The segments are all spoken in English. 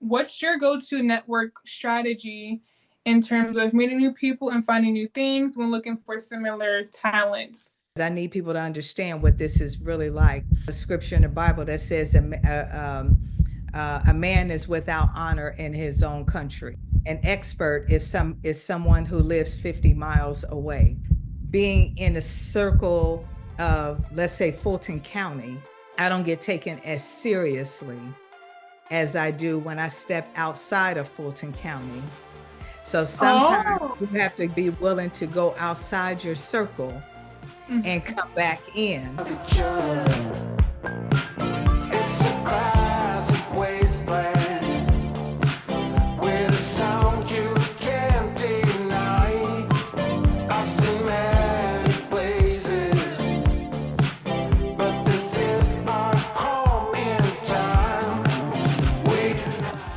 what's your go-to network strategy in terms of meeting new people and finding new things when looking for similar talents? I need people to understand what this is really like. A scripture in the Bible that says a man is without honor in his own country. An expert is someone who lives 50 miles away. Being in a circle of, let's say, Fulton County, I don't get taken as seriously as I do when I step outside of Fulton County. So sometimes Oh, you have to be willing to go outside your circle mhm. and come back in.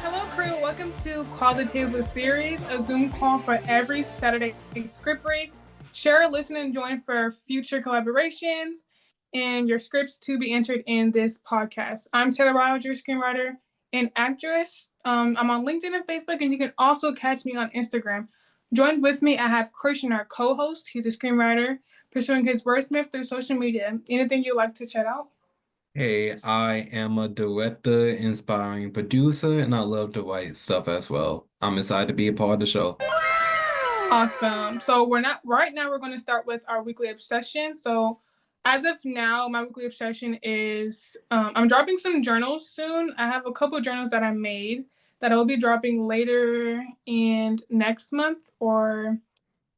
Hello, crew. Welcome to Call the Table series, a Zoom call for every Saturday script reads. Share, listen, and join for future collaborations and your scripts to be entered in this podcast. I'm Taylar, Ryals, your screenwriter and actress. I'm on LinkedIn and Facebook, and you can also catch me on Instagram. Joined with me, I have Christian, our co-host. He's a screenwriter pursuing his wordsmith through social media. Anything you'd like to chat out? Hey, I am a director, inspiring producer, and I love to write stuff as well. I'm excited to be a part of the show. Awesome. So we're not right now. We're going to start with our weekly obsession. So as of now, my weekly obsession is I'm dropping some journals soon. I have a couple of journals that I made that I will be dropping later in next month or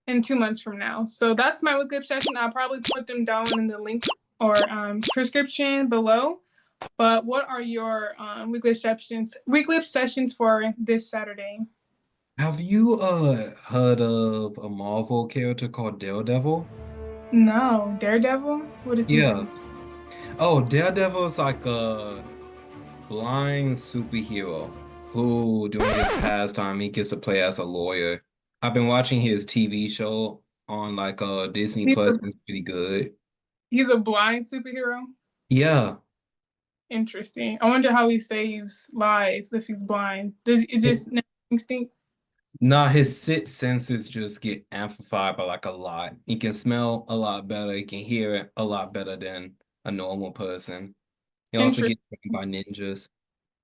in 2 months from now. So that's my weekly obsession. I'll probably put them down in the link or prescription below. But what are your weekly obsessions? Weekly obsessions for this Saturday? Have you heard of a Marvel character called Daredevil? No, Daredevil. What does he Yeah. do? Oh, Daredevil is like a blind superhero who, during his pastime, he gets to play as a lawyer. I've been watching his TV show on like Disney He's a, Plus. It's pretty good. he's a blind superhero. Yeah. Interesting. I wonder how he saves lives if he's blind. Does it just instinct? Nah, his sixth senses just get amplified by like a lot. He can smell a lot better. He can hear a lot better than a normal person. He also Interesting. gets trained by ninjas.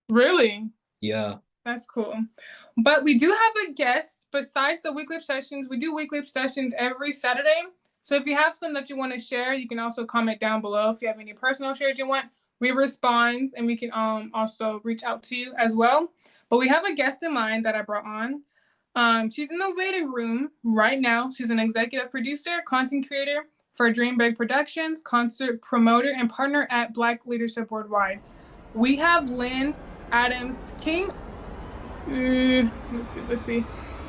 Really? Yeah. That's cool. But we do have a guest besides the weekly obsessions. We do weekly obsessions every Saturday. So if you have some that you want to share, you can also comment down below. If you have any personal shares you want, we respond and we can also reach out to you as well. But we have a guest in mind that I brought on. She's in the waiting room right now. She's an executive producer, content creator for Dream Big Productions, concert promoter, and partner at Black Leadership Worldwide. We have Lynn Adams King. Let's see.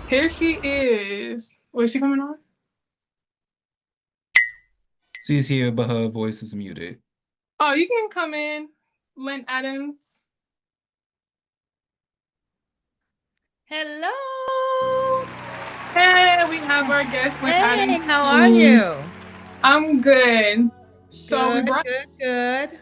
Here she is. Wait, is she coming on? She's here, but her voice is muted. Oh, you can come in, Lynn Adams. Hello. Hey, we have our guest, Lynn Hey, Adams. how are you? I'm good. So we Good, brought good, good.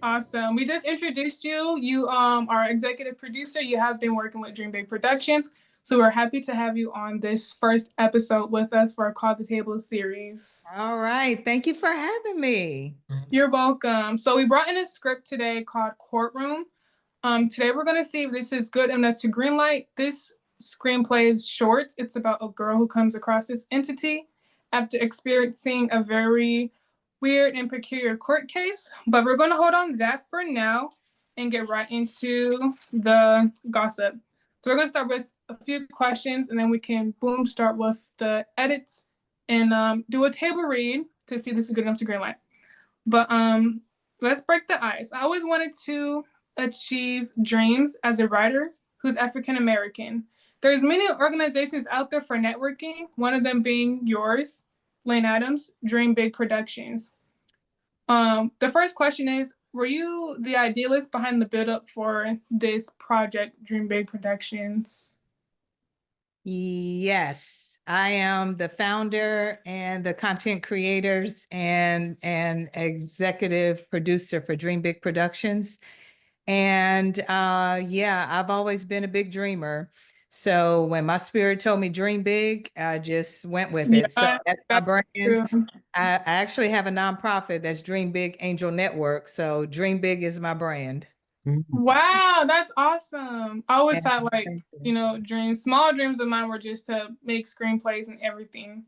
awesome. We just introduced you. You are executive producer. You have been working with Dream Big Productions. So we're happy to have you on this first episode with us for our Call the Table series. All right. Thank you for having me. You're welcome. So we brought in a script today called Courtroom. Today we're going to see if this is good enough to greenlight. This screenplay is short. It's about a girl who comes across this entity after experiencing a very weird and peculiar court case. But we're going to hold on that for now and get right into the gossip. So we're going to start with a few questions, and then we can boom start with the edits and do a table read to see if this is good enough to greenlight. But let's break the ice. I always wanted to achieve dreams as a writer who's African American. There's many organizations out there for networking, one of them being yours, Lynn Adams, Dream Big Productions. The first question is, were you the idealist behind the build-up for this project, Dream Big Productions? Yes, I am the founder and the content creators and executive producer for Dream Big Productions. And yeah, I've always been a big dreamer. So when my spirit told me dream big, I just went with it. So Yeah, that's my that's brand. true. I actually have a nonprofit that's Dream Big Angel Network. So Dream Big is my brand. Mhm. Wow, that's awesome. I always And had like, thank you. dreams. Small dreams of mine were just to make screenplays and everything.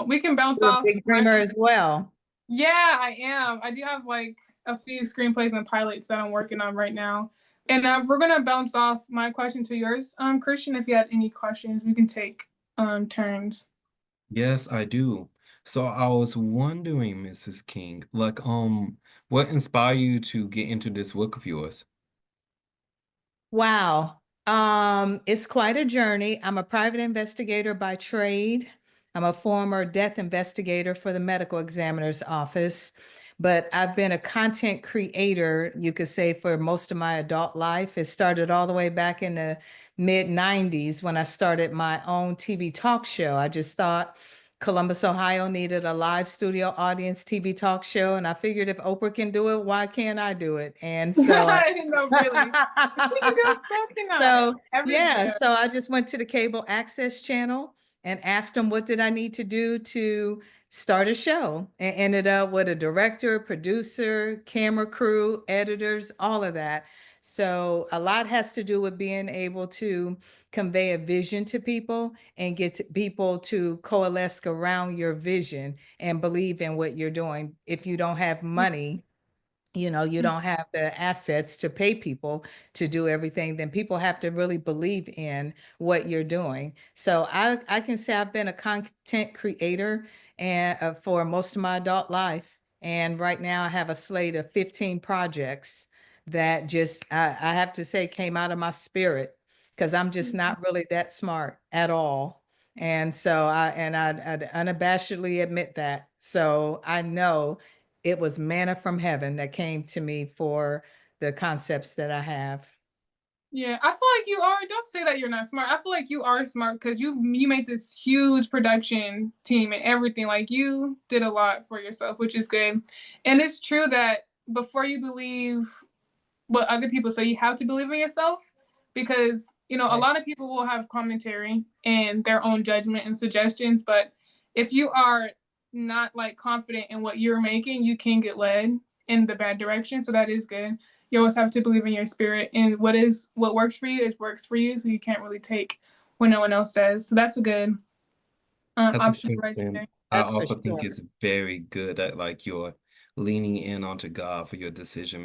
We can bounce You're a off big my dreamer as well. Yeah, I am. I do have like a few screenplays and pilots that I'm working on right now. And we're gonna bounce off my question to yours, Christian. If you had any questions, we can take turns. Yes, I do. So I was wondering, Mrs. King, what inspired you to get into this work of yours? Wow. It's quite a journey. I'm a private investigator by trade. I'm a former death investigator for the medical examiner's office, but I've been a content creator, you could say, for most of my adult life. It started all the way back in the mid 90s when I started my own TV talk show. I just thought Columbus, Ohio needed a live studio audience TV talk show, and I figured if Oprah can do it, why can't I do it? And so No, really. If we can do it, so can I. So yeah, Yeah. so I just went to the cable access channel and asked them what did I need to do to start a show, and ended up with a director, producer, camera crew, editors, all of that. So a lot has to do with being able to convey a vision to people and people to coalesce around your vision and believe in what you're doing. If you don't have money, you don't have the assets to pay people to do everything, then people have to really believe in what you're doing. So I can say I've been a content creator and for most of my adult life. And right now I have a slate of 15 projects that just I have to say came out of my spirit because I'm just not really that smart at all. And so I'd unabashedly admit that. So I know it was manna from heaven that came to me for the concepts that I have. Yeah, I feel like you are. Don't say that you're not smart. I feel like you are smart because you made this huge production team and everything. Like you did a lot for yourself, which is good. And it's true that before you believe what other people say, you have to believe in yourself because a Right. lot of people will have commentary and their own judgment and suggestions, but if you are not like confident in what you're making, you can get led in the bad direction. So that is good. You always have to believe in your spirit, and what works for you is works for you. So you can't really take what no one else says. So that's a good As a option right Christian, there. I That's for also think sure. it's very good that like you're leaning in onto God for your decision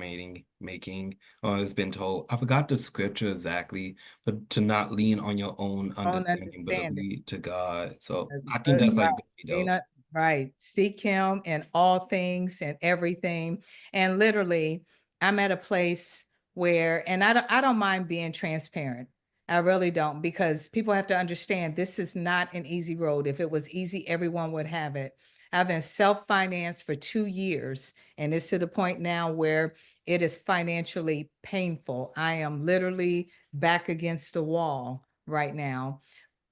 making. Or it's been told, I forgot the scripture exactly, but to not lean on your own Own understanding, but to understanding. lead to God. So That's I think good. that's Right. like very dope. Dana, right. Seek him in all things and everything. And literally, I'm at a place where, and I don't mind being transparent. I really don't, because people have to understand this is not an easy road. If it was easy, everyone would have it. I've been self-financed for 2 years, and it's to the point now where it is financially painful. I am literally back against the wall right now.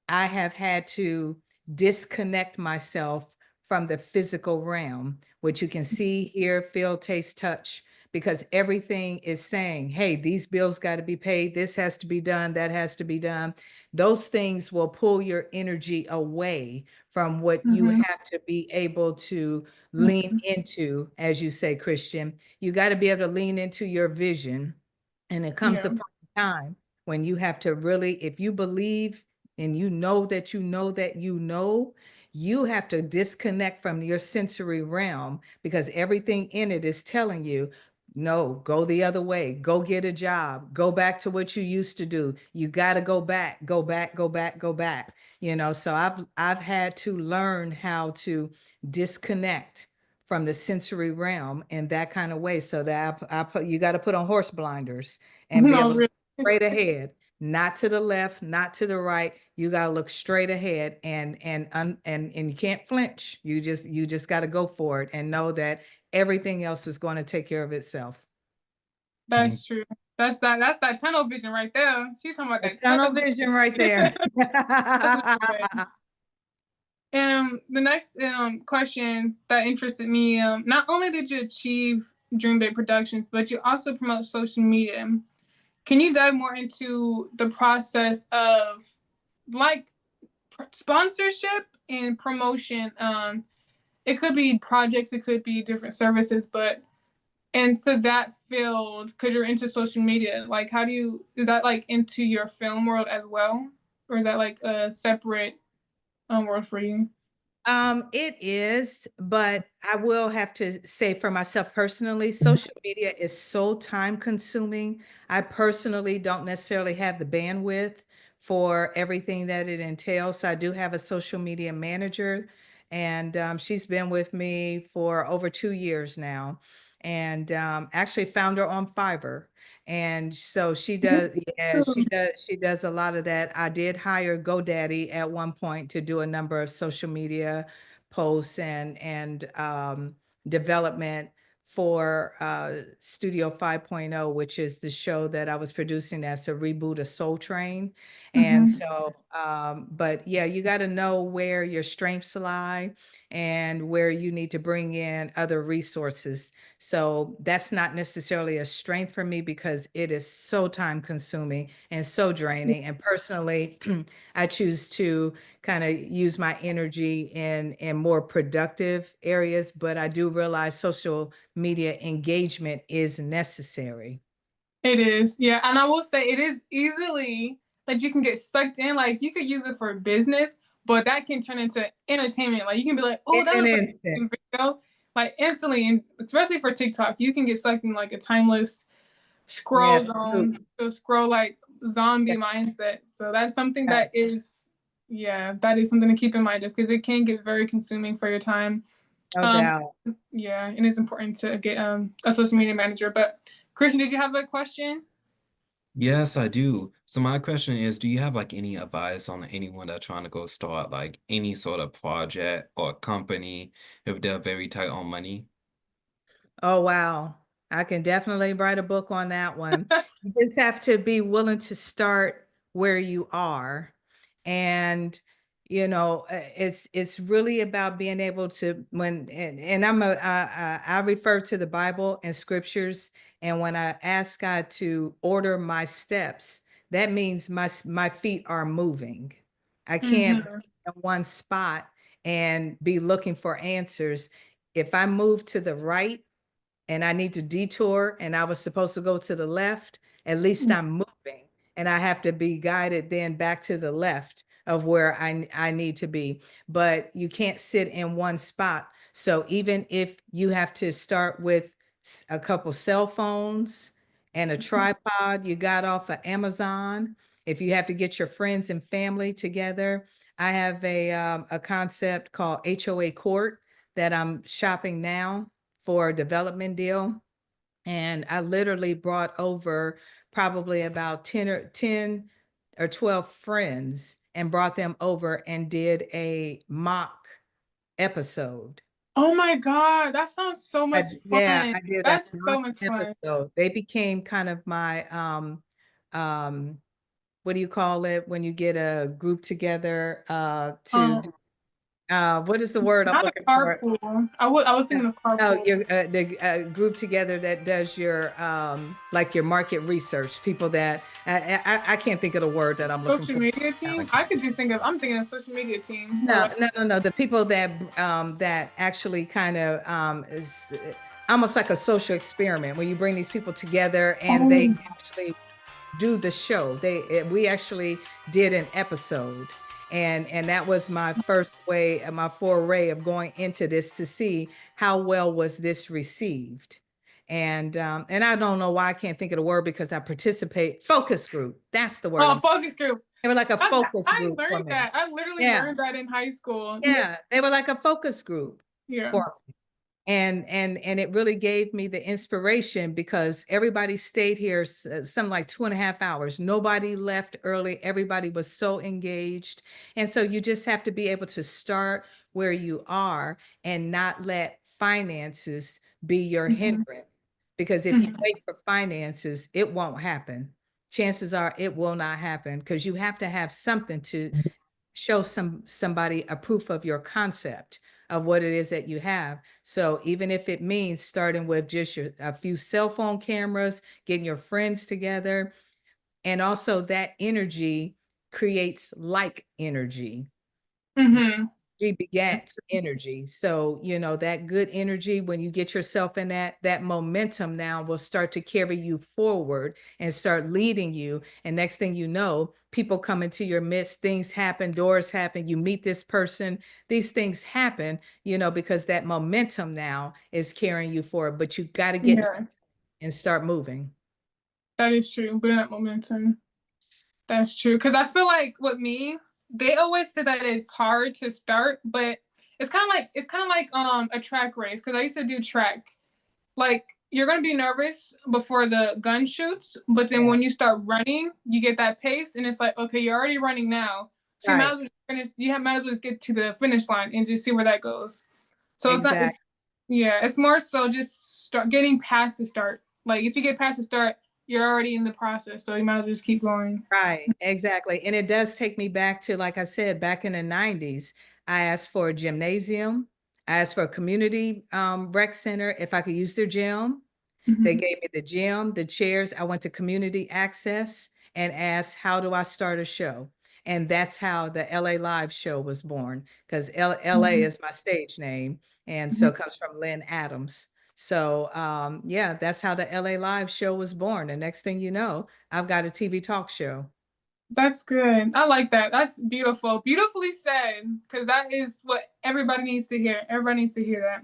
I have had to disconnect myself from the physical realm, which you can see, hear, feel, taste, touch, because everything is saying, hey, these bills got to be paid. This has to be done. That has to be done. Those things will pull your energy away from what you Mm-hmm. have to be able to lean into, as you say, Christian. You got to be able to lean into your vision. And it comes a Yeah. point in time when you have to really, if you believe and you know that you know that you know, you have to disconnect from your sensory realm because everything in it is telling you, no, go the other way, go get a job, go back to what you used to do. You got to go back, go back, go back, go back. So I've had to learn how to disconnect from the sensory realm in that kind of way so that I put you got to put on horse blinders and be No, able to really. look straight ahead, not to the left, not to the right. You got to look straight ahead and you can't flinch. You just got to go for it and know that everything else is going to take care of itself. Thank That's true. That's that tunnel vision right there. She's talking about A that tunnel tunnel vision right vision. there. That's really good. The next question that interested me, not only did you achieve Dream Day Productions, but you also promote social media. Can you dive more into the process of like sponsorship and promotion? It could be projects, it could be different services, but into that field, because you're into social media, like how do you, is that like into your film world as well? Or is that like a separate world for you? It is, but I will have to say for myself personally, social media is so time consuming. I personally don't necessarily have the bandwidth for everything that it entails. So I do have a social media manager, and she's been with me for over 2 years now, and actually found her on Fiverr. And so she does, yeah, she does a lot of that. I did hire GoDaddy at one point to do a number of social media posts and development for Studio 5.0, which is the show that I was producing as a reboot of Soul Train. And Mm-hmm. so, but yeah, you got to know where your strengths lie and where you need to bring in other resources. So that's not necessarily a strength for me because it is so time consuming and so draining. And personally, I choose to kind of use my energy in more productive areas, but I do realize social media engagement is necessary. It is, yeah. And I will say it is easily that you can get sucked in. Like you could use it for business, but that can turn into entertainment. Like you can be like, oh, In that an looks like instant. a video. Like instantly, and especially for TikTok, you can get sucked in like a timeless Yeah, scroll loop. zone, to scroll like zombie mindset. So that's something that Yes, is, yeah, that is something to keep in mind because it can get very consuming for your time. no Um, doubt. yeah, and it's important to get a social media manager. But Christian, did you have a question? Yes, I do. So my question is, do you have like any advice on anyone that's trying to go start like any sort of project or company if they're very tight on money? Oh, wow. I can definitely write a book on that one. You just have to be willing to start where you are. And, it's really about being able to and I refer to the Bible and scriptures. And when I ask God to order my steps, that means my feet are moving. I can't Mm-hmm. be in one spot and be looking for answers. If I move to the right, and I need to detour and I was supposed to go to the left, at least I'm moving and I have to be guided then back to the left of where I need to be. But you can't sit in one spot. So even if you have to start with a couple cell phones and a tripod you got off of Amazon, if you have to get your friends and family together, I have a concept called HOA Court that I'm shopping now for a development deal. And I literally brought over probably about 10 or 12 friends and brought them over and did a mock episode. Oh my God, that sounds so much Yeah, fun. I did a That's mock so much fun. episode. They became kind of my um what do you call it when you get a group together to Um, do what is the word I'm Not a looking for? carpool. I was No, thinking of no, carpool. you're the group together that does your like your market research. People that I can't think of the word that I'm looking Social for. media team. I could just think of. I'm thinking of social media team or No, like. no, no, no. The people that actually kind of is almost like a social experiment where you bring these people together and they Oh, actually do the show. We actually did an episode, and that was my first way, my foray of going into this to see how well was this received. And I don't know why I can't think of the word because I participate focus group. That's the word. oh, focus group. They were like a focus I group for learned me. that. I literally Yeah, learned that in high school. yeah. They were like a focus group Yeah. for and it really gave me the inspiration because everybody stayed here something like 2.5 hours. Nobody left early. Everybody was so engaged. And so you just have to be able to start where you are and not let finances be your Mhm. hindrance, because if you Mhm. wait for finances it won't happen. Chances are it will not happen because you have to have something to show somebody a proof of your concept, of what it is that you have. So even if it means starting with just a few cell phone cameras, getting your friends together, and also that energy creates like energy. Mm-hmm. Energy begets energy. So, that good energy, when you get yourself in that momentum now will start to carry you forward and start leading you. And next thing you know, people come into your midst, things happen, doors happen, you meet this person, these things happen, because that momentum now is carrying you forward. But you got to get Yeah, and start moving. that is true. Building that momentum. That's true. Because I feel like with me, they always say that it's hard to start, but it's kind of like a track race. Because I used to do track. Like you're gonna be nervous before the gun shoots, but then Yeah, when you start running, you get that pace, and it's like, okay, you're already running now, so you might right. as well finish. Might as well just get to the finish line and just see where that goes. So it's not. It's Exactly. yeah. It's more so just start getting past the start. Like if you get past the start, you're already in the process, so you might as well just keep going. Right, exactly. And it does take me back to, like I said, back in the 90s, I asked for a gymnasium. I asked for a community rec center if I could use their gym. They Mm-hmm. gave me the gym, the chairs. I went to community access and asked, how do I start a show? And that's how the LA Live show was born, because LA is my stage name. And so Mm-hmm. it comes from Lynn Adams. So yeah, that's how the LA Live show was born. And next thing you know, I've got a TV talk show. That's good. I like that. That's beautiful. Beautifully said. Because that is what everybody needs to hear. Everybody needs to hear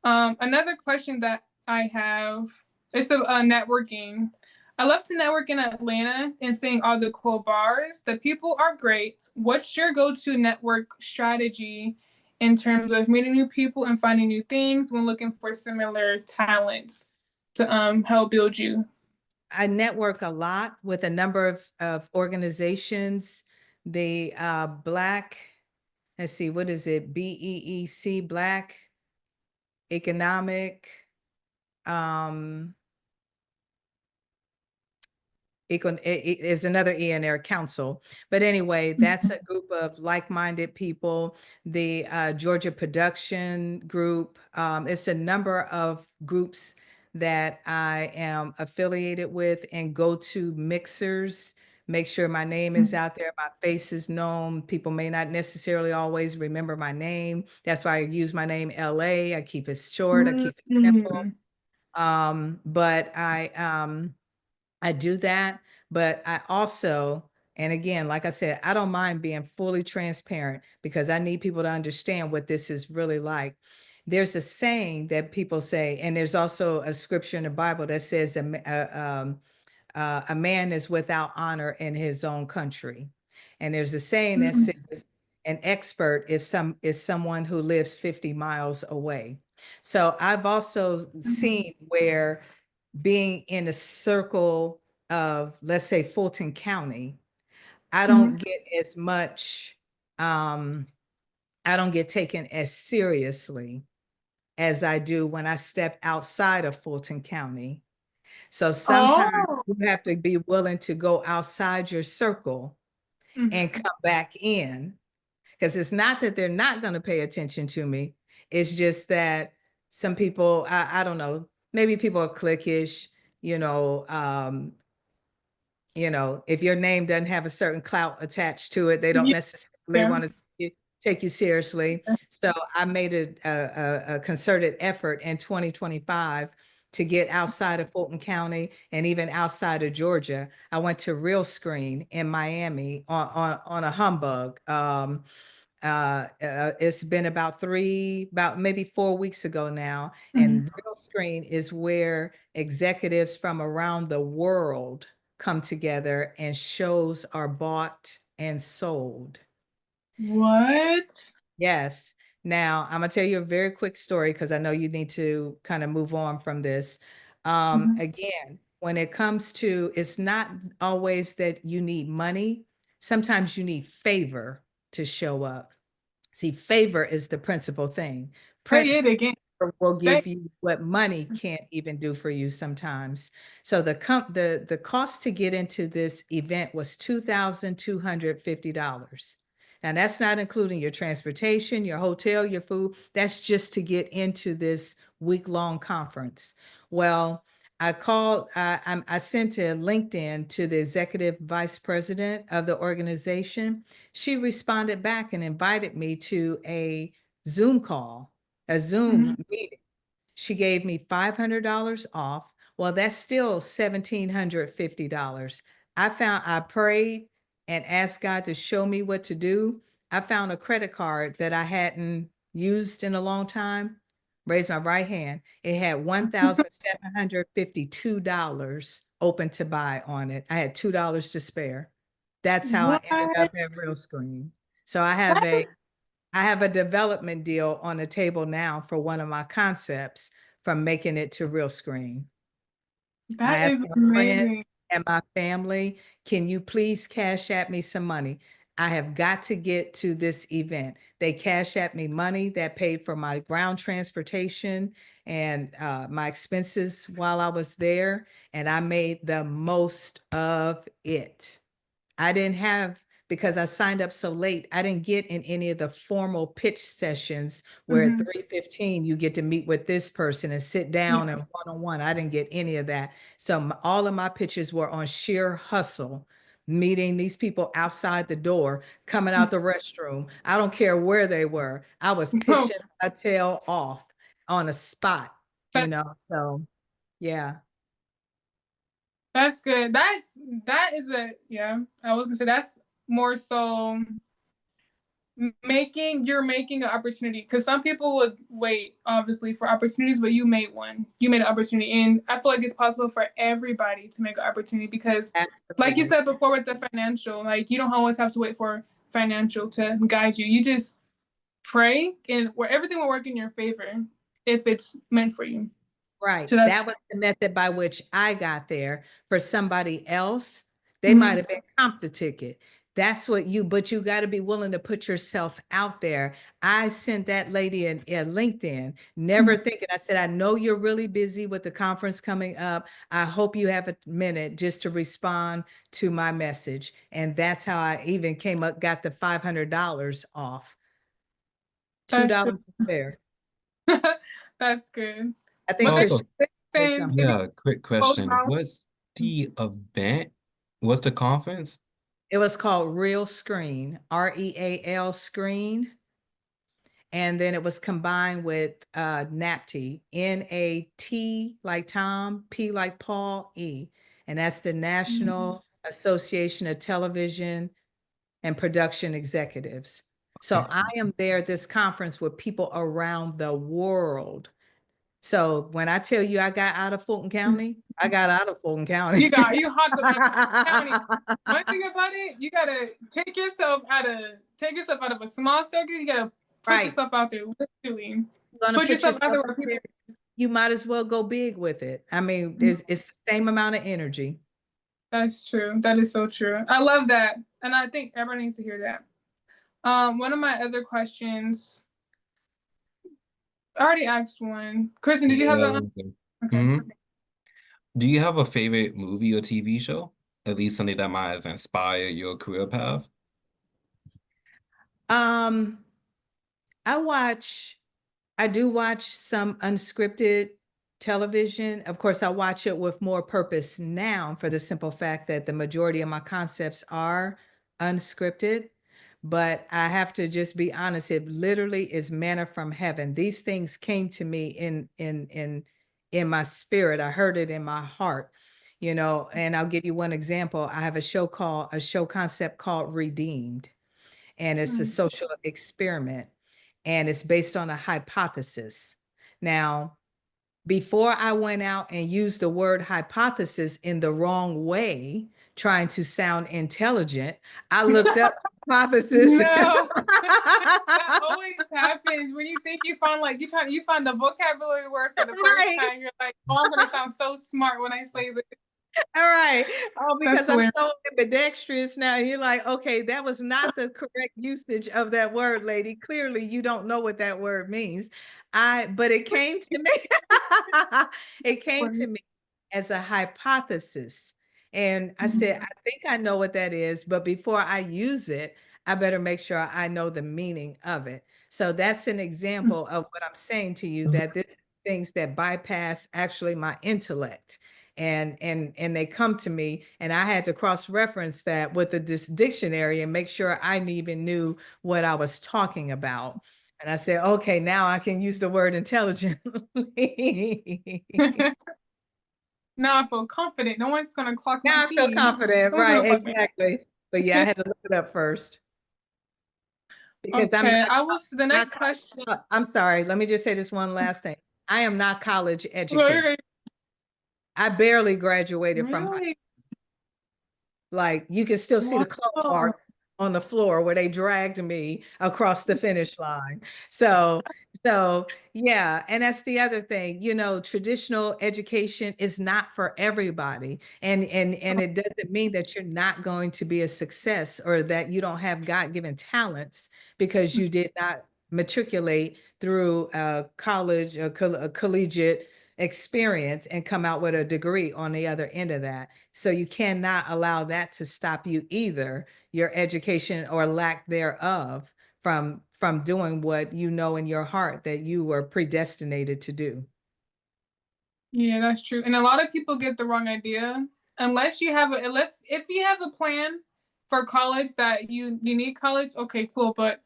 that. Another question that I have is networking. I love to network in Atlanta and seeing all the cool bars. The people are great. What's your go-to network strategy in terms of meeting new people and finding new things when looking for similar talents to help build you? I network a lot with a number of organizations. The Black, let's see, what is it? BEEC, Black Economic, um, is another E in there, council. But anyway, that's a group of like-minded people. The Georgia Production Group, it's a number of groups that I am affiliated with and go to mixers, make sure my name is out there, my face is known. People may not necessarily always remember my name. That's why I use my name LA. I keep it short, I keep it simple. Mm-hmm. But I do that, but I also, and again, like I said, I don't mind being fully transparent because I need people to understand what this is really like. There's a saying that people say, and there's also a scripture in the Bible that says a man is without honor in his own country. And there's a saying that says an expert is someone who lives 50 miles away. So I've also seen where being in a circle of, let's say, Fulton County, I Mm-hmm. don't get as much, um, I don't get taken as seriously as I do when I step outside of Fulton County. So sometimes Oh. you have to be willing to go outside your circle and Mm-hmm. come back in, because it's not that they're not going to pay attention to me. It's just that some people, I don't know, maybe people are cliquish, you know, um, if your name doesn't have a certain clout attached to it, they don't necessarily Yeah. want to take you seriously. So I made a concerted effort in 2025 to get outside of Fulton County and even outside of Georgia. I went to Real Screen in Miami on a humbug. It's been about maybe 4 weeks ago now. Mm-hmm. And Real Screen is where executives from around the world come together and shows are bought and sold. What? Yes. Now, I'm gonna tell you a very quick story because I know you need to kind of move on from this. Mm-hmm. Again, when it comes to, it's not always that you need money. Sometimes you need favor to show up. See, favor is the principal thing. Say it again. Will Say. give you what money can't even do for you sometimes. So the cost to get into this event was $2,250. Now, that's not including your transportation, your hotel, your food. That's just to get into this week-long conference. Well, I sent a LinkedIn to the executive vice president of the organization. She responded back and invited me to a Zoom call, a Zoom meeting. She gave me $500 off. Well, that's still $1,750. I prayed and asked God to show me what to do. I found a credit card that I hadn't used in a long time. Raised my right hand. It had $1,752 open to buy on it. I had $2 to spare. That's how I What? ended up at Real Screen. So That is I have a development deal on the table now for one of my concepts from making it to Real Screen. I that asked is my friends amazing. and my family, can you please cash at me some money? I have got to get to this event. They cash at me money that paid for my ground transportation and my expenses while I was there, and I made the most of it. I didn't have, because I signed up so late, I didn't get in any of the formal pitch sessions where at 3:15 you get to meet with this person and sit down Yeah. and one-on-one. I didn't get any of that. So all of my pitches were on sheer hustle, meeting these people outside the door, coming out the restroom. I don't care where they were. I was No, pitching my tail off on a spot, that, so yeah. that's good. That is a yeah. I was gonna say that's more so you're making an opportunity because some people would wait obviously for opportunities, but you made one. You made an opportunity, and I feel like it's possible for everybody to make an opportunity because, like you Absolutely. said before, with the financial, like you don't always have to wait for financial to guide you. You just pray, and where everything will work in your favor if it's meant for you. Right. So that's That was the method by which I got there. For somebody else, they might mhm. have been comped the ticket. That's what but you got to be willing to put yourself out there. I sent that lady a LinkedIn, never thinking, I said, I know you're really busy with the conference coming up. I hope you have a minute just to respond to my message. And that's how I even got the $500 off, That's good. $2 to spare. That's good. I But think they Also, say saying something. if you yeah, quick close question. mouth, What's the event? What's the conference? It was called Real Screen, REAL Screen. And then it was combined with NAPT, NAT like Tom, P like Paul, E. And that's the National Association of Television and Production Executives. So Okay. I am there at this conference with people around the world. So when I tell you I got out of Fulton County, I got out of Fulton County. you hopped up out of county. One thing about it, you gotta take yourself out of a small circle. You gotta put Right. yourself out there, literally. You're gonna Put put yourself out yourself there out where people. there. You might as well go big with it. I mean, it's the same amount of energy. That's true. That is so true. I love that, and I think everyone needs to hear that. One of my other questions. I already asked one. Kristen, did you have Yeah. a? Okay. Okay. Mhm. Do you have a favorite movie or TV show? At least something that might have inspired your career path? Um, I watch I do watch some unscripted television. Of course, I watch it with more purpose now for the simple fact that the majority of my concepts are unscripted. But I have to just be honest, it literally is manna from heaven. These things came to me in my spirit. I heard it in my heart, and I'll give you one example. I have a show concept called Redeemed, and it's a Mm. social experiment, and it's based on a hypothesis. Now, before I went out and used the word hypothesis in the wrong way, trying to sound intelligent, I looked up hypothesis. No, that always happens when you think you find like you find the vocabulary word for the first Right. time. You're like, oh, I'm gonna sound so smart when I say this. All right. Oh, That's because I'm hilarious. so ambidextrous now. You're like, okay, that was not the correct usage of that word, lady. Clearly, you don't know what that word means. But it came to me. It came to me as a hypothesis. And I said, I think I know what that is, but before I use it, I better make sure I know the meaning of it. So that's an example of what I'm saying to you, that this things that bypass actually my intellect. And they come to me, and I had to cross-reference that with this dictionary and make sure I even knew what I was talking about. And I said, okay, now I can use the word intelligently. Now I feel confident. No one's gonna clock my Now I feel team. confident, No one's gonna right? clock me. Exactly. But yeah, I had to look it up first because Okay, I was the not next question. I'm sorry. Let me just say this one last thing. I am not college educated. Okay, I barely graduated from high. really? Like you can still see the claw Wow. mark on the floor where they dragged me across the finish line. So, so yeah, and that's the other thing, traditional education is not for everybody. And it doesn't mean that you're not going to be a success or that you don't have God-given talents because you did not matriculate through a college, a collegiate experience and come out with a degree on the other end of that. So you cannot allow that to stop you either, your education or lack thereof, from doing what you know in your heart that you were predestinated to do. Yeah, that's true. And a lot of people get the wrong idea. Unless you have if you have a plan for college that you need college, okay, cool. But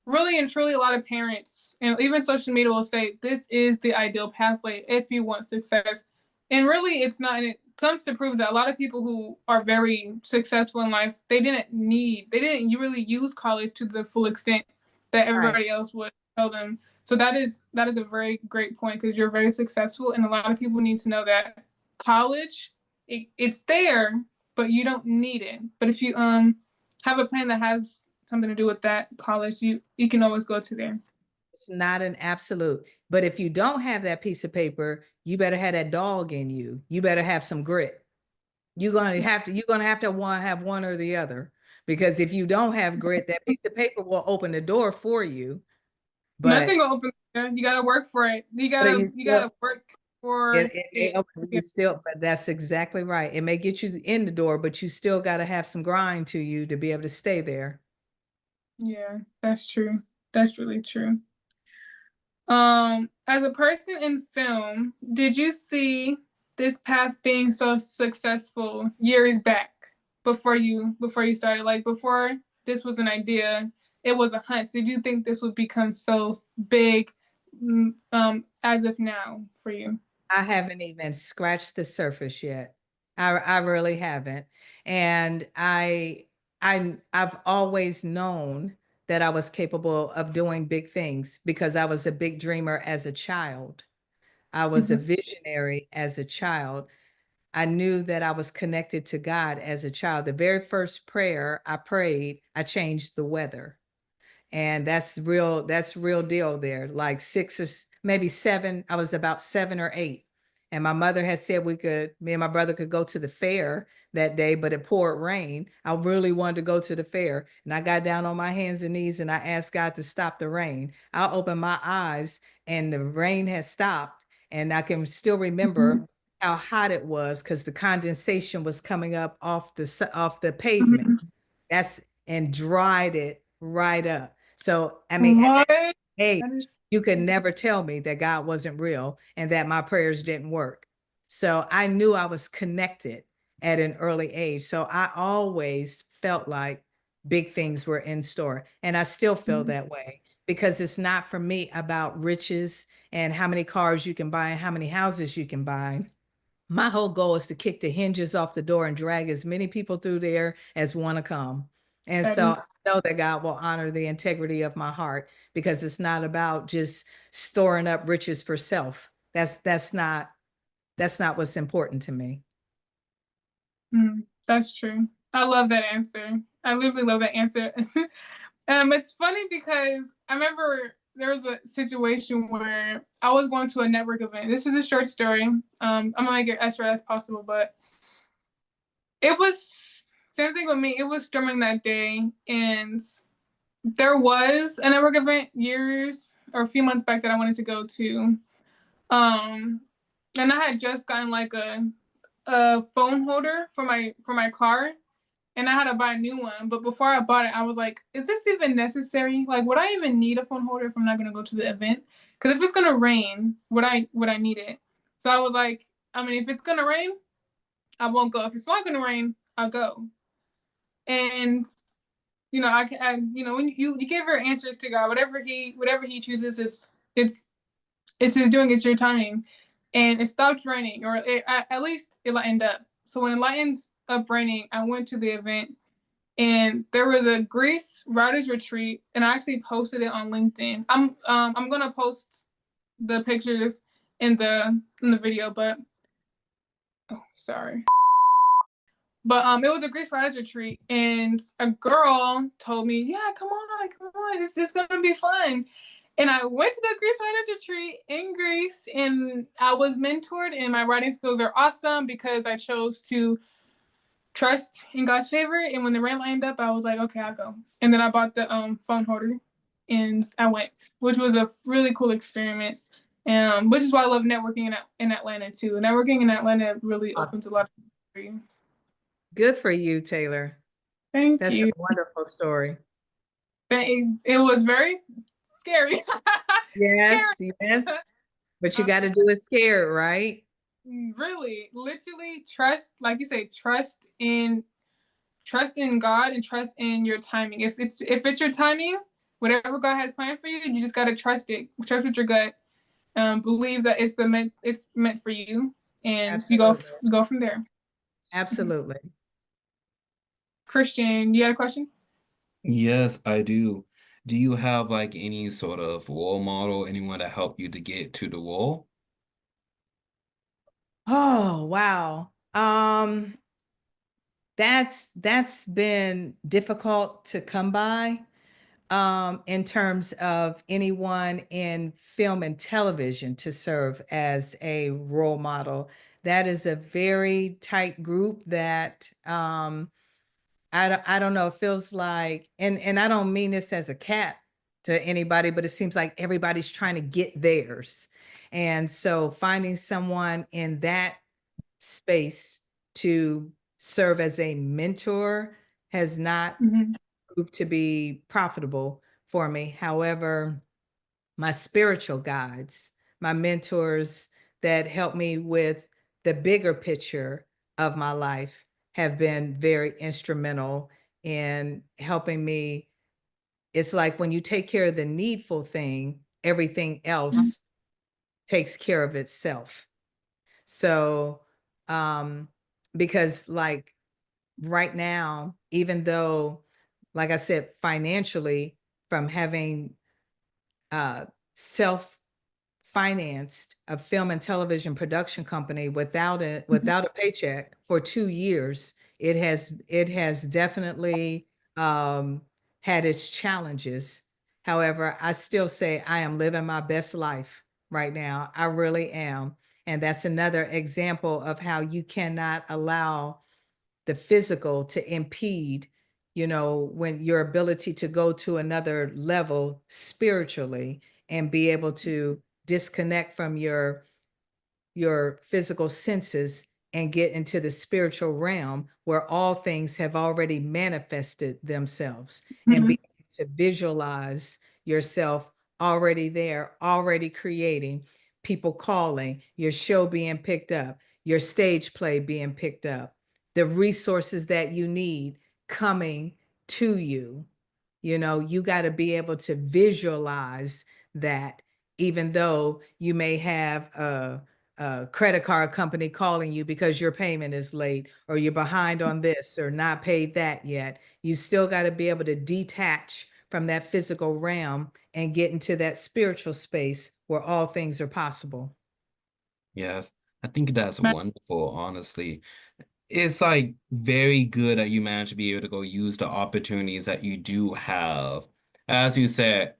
really and truly, a lot of parents and even social media will say this is the ideal pathway if you want success. And really, it's not. And it comes to prove that a lot of people who are very successful in life, they didn't really use college to the full extent that Right. everybody else would tell them. So that is a very great point because you're very successful, and a lot of people need to know that college it's there, but you don't need it. But if you have a plan that has something to do with that college, you can always go to there. It's not an absolute. But if you don't have that piece of paper, you better have that dog in you. You better have some grit. You're gonna have to have one or the other. Because if you don't have grit, that piece of paper will open the door for you. But Nothing will open there. You gotta work for it. You but gotta you you still gotta work for it may it. open you still, but that's exactly right. It may get you in the door, but you still got to have some grind to you to be able to stay there. Yeah, that's true. That's really true. As a person in film, did you see this path being so successful years back before you started? Like before this was an idea, it was a hunt. Did you think this would become so big, as of now for you? I haven't even scratched the surface yet. I really haven't. And I've always known that I was capable of doing big things because I was a big dreamer as a child. I was a Mhm. visionary as a child. I knew that I was connected to God as a child. The very first prayer I prayed, I changed the weather. And that's real deal there. Like six or maybe seven, I was about 7 or 8. And my mother had said me and my brother could go to the fair that day, but it poured rain. I really wanted to go to the fair. And I got down on my hands and knees and I asked God to stop the rain. I opened my eyes and the rain had stopped. And I can still Mhm. remember how hot it was because the condensation was coming up off the pavement. Mhm. That's and dried it right up. So, I mean, at What? that age, That is you could never tell me that God wasn't real and that my prayers didn't work. So I knew I was connected at an early age. So I always felt like big things were in store. And I still feel Mhm. that way because it's not for me about riches and how many cars you can buy and how many houses you can buy. My whole goal is to kick the hinges off the door and drag as many people through there as want to come. And That so is I know that God will honor the integrity of my heart because it's not about just storing up riches for self. That's not what's important to me. that's true. I love that answer. I literally love that answer. It's funny because I remember there was a situation where I was going to a network event. This is a short story. I'm gonna make it as short as possible, but it was same thing with me. It was storming that day, and there was a network event years or a few months back that I wanted to go to. Um, and I had just gotten like a phone holder for my car, and I had to buy a new one. But before I bought it, I was like, is this even necessary? Like, would I even need a phone holder if I'm not gonna go to the event? Because if it's gonna rain, would I need it? So I was like, I mean, if it's gonna rain, I won't go. If it's not gonna rain, I'll go. And when you give your answers to God, whatever he chooses is it's his doing, it's your timing. And it stopped raining, or at least it lightened up. So when it lightened up raining, I went to the event, and there was a Greece writers retreat, and I actually posted it on LinkedIn. I'm gonna post the pictures in the video, but oh, sorry. But it was a Greece writers retreat, and a girl told me, "Yeah, come on, it's just gonna be fun." And I went to the Greece writers retreat in Greece, and I was mentored, and my writing skills are awesome because I chose to trust in God's favor. And when the rain lined up, I was like, "Okay, I'll go." And then I bought the phone holder, and I went, which was a really cool experiment. Which is why I love networking in Atlanta too. Networking in Atlanta really opens a Awesome. lot of doors for you. Good for you, Taylar. Thank That's a you. wonderful story. It was very scary. Yes, Scary. yes. But you Um, got to do it scared, right? really, literally trust, like you say, trust in God and trust in your timing. If it's your timing, whatever God has planned for you, you just gotta trust it. Trust with your gut. Believe that it's meant for you, and you go Absolutely. you go from there. Mhm. Absolutely. Christian, you had a question? Yes, I do. Do you have like any sort of role model, anyone that helped you to get to the wall? Oh, wow. That's been difficult to come by in terms of anyone in film and television to serve as a role model. That is a very tight group that I don't know, it feels like, and I don't mean this as a cat to anybody, but it seems like everybody's trying to get theirs. And so finding someone in that space to serve as a mentor has not Mhm. proved to be profitable for me. However, my spiritual guides, my mentors that help me with the bigger picture of my life have been very instrumental in helping me. It's like when you take care of the needful thing, everything else takes care of itself. So, um, because like right now, even though, like I said, financially, from having self financed a film and television production company without a paycheck for 2 years, it has definitely um, had its challenges. However, I still say I am living my best life right now. I really am. And that's another example of how you cannot allow the physical to impede, when your ability to go to another level spiritually and be able to disconnect from your physical senses and get into the spiritual realm where all things have already manifested themselves, and be Mhm. able to visualize yourself already there, already creating, people calling, your show being picked up, your stage play being picked up, the resources that you need coming to you. You got to be able to visualize that, even though you may have a credit card company calling you because your payment is late or you're behind on this or not paid that yet. You still got to be able to detach from that physical realm and get into that spiritual space where all things are possible. Yes, I think that's wonderful, honestly. It's like very good that you managed to be able to go use the opportunities that you do have. As you said,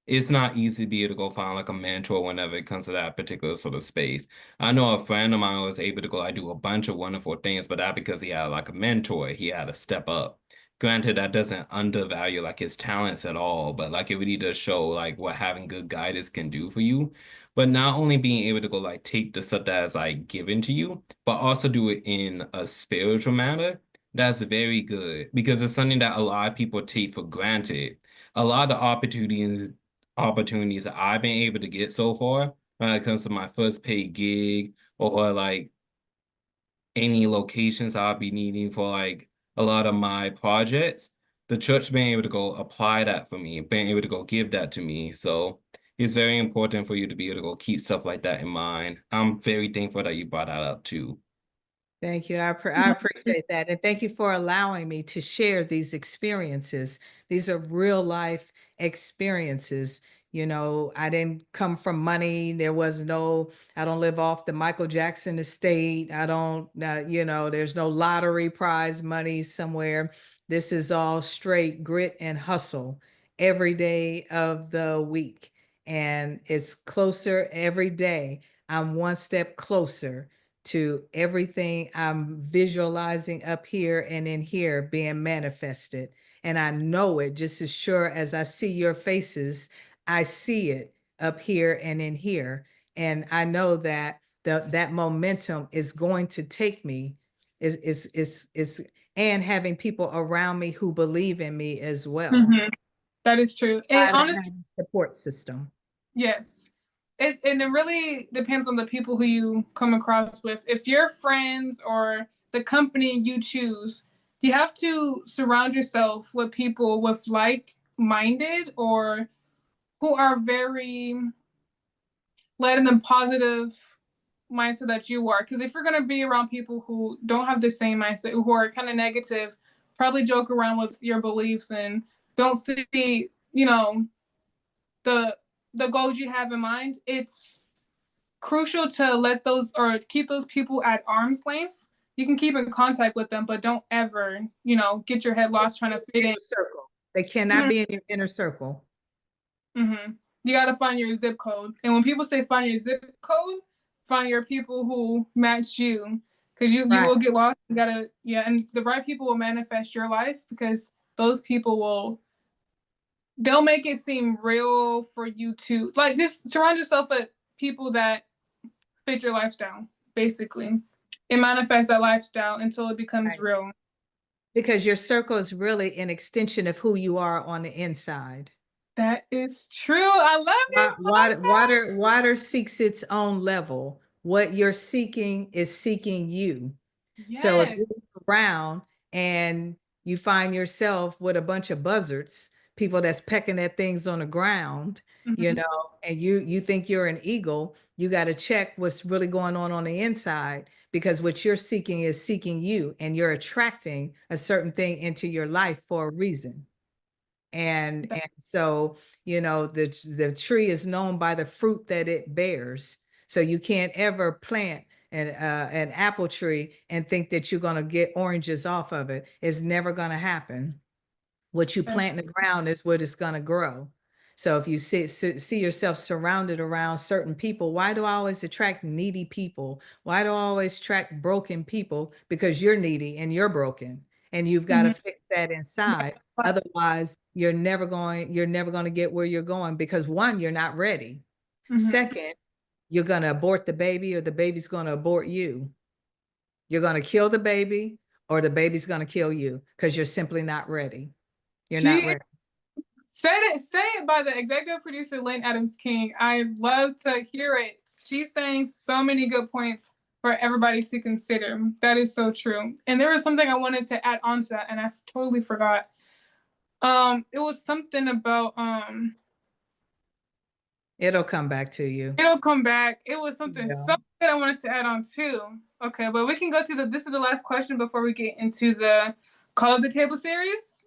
it's not easy to be able to go find like a mentor whenever it comes to that particular sort of space. I know a friend of mine was able to go, I do a bunch of wonderful things, but that because he had like a mentor, he had to step up. Granted, that doesn't undervalue like his talents at all, but like it really does show like what having good guidance can do for you. But not only being able to go like take the stuff that is like given to you, but also do it in a spiritual manner. That's very good because it's something that a lot of people take for granted. A lot of the opportunities that I've been able to get so far when it comes to my first paid gig or like any locations I'll be needing for like a lot of my projects, the church being able to go apply that for me, being able to go give that to me. So it's very important for you to be able to go keep stuff like that in mind. I'm very thankful that you brought that up too. Thank you. I appreciate that. And thank you for allowing me to share these experiences. These are real life experiences. You know, I didn't come from money. There was no, I don't live off the Michael Jackson estate. I don't, you know, there's no lottery prize money somewhere. This is all straight grit and hustle every day of the week. And it's closer every day. I'm one step closer to everything I'm visualizing up here and in here being manifested. And I know it just as sure as I see your faces, I see it up here and in here. And I know that that momentum is going to take me is and having people around me who believe in me as well. That is true. And Gotta have honestly, a support system. yes. And it really depends on the people who you come across with. If your friends or the company you choose, you have to surround yourself with people with like-minded or who are very led in the positive mindset that you are. Because if you're going to be around people who don't have the same mindset, who are kind of negative, probably joke around with your beliefs and don't see, you know, the the goals you have in mind, it's crucial to let those or keep those people at arm's length. You can keep in contact with them, but don't ever, get your head lost trying to fit in. Inner circle. They cannot Mhm. be in your inner circle. You got to find your zip code. And when people say find your zip code, find your people who match you. Because you Right. will get lost. You gotta, yeah, and the right people will manifest your life because those people they'll make it seem real for you to like just surround yourself with people that fit your lifestyle, basically. It manifests that lifestyle until it becomes Right. real. Because your circle is really an extension of who you are on the inside. That is true. I love this podcast. Water seeks its own level. What you're seeking is seeking you. So if Yes. you look around and you find yourself with a bunch of buzzards, people that's pecking at things on the ground, you Mm-hmm. know, and you think you're an eagle, you got to check what's really going on the inside because what you're seeking is seeking you and you're attracting a certain thing into your life for a reason. And so, you know, the tree is known by the fruit that it bears. So you can't ever plant an apple tree and think that you're going to get oranges off of it. It's never going to happen. What you That's plant in the ground is what it's going to grow. So if you see yourself surrounded around certain people, why do I always attract needy people? Why do I always attract broken people? Because you're needy and you're broken, and you've got to mm-hmm. fix that inside. Otherwise, you're never going to get where you're going because one, you're not ready. Mm-hmm. Second, you're going to abort the baby or the baby's going to abort you. You're going to kill the baby or the baby's going to kill you because you're simply not ready. You're not She ready. say it by the executive producer Lynn Adams King. I love to hear it. She's saying so many good points for everybody to consider. That is so true. And there was something I wanted to add on to that, and I totally forgot. It was something about It'll come back to you. it'll come back. It was something Yeah. so good I wanted to add on too. Okay, but we can go to this is the last question before we get into the Call of the Table series.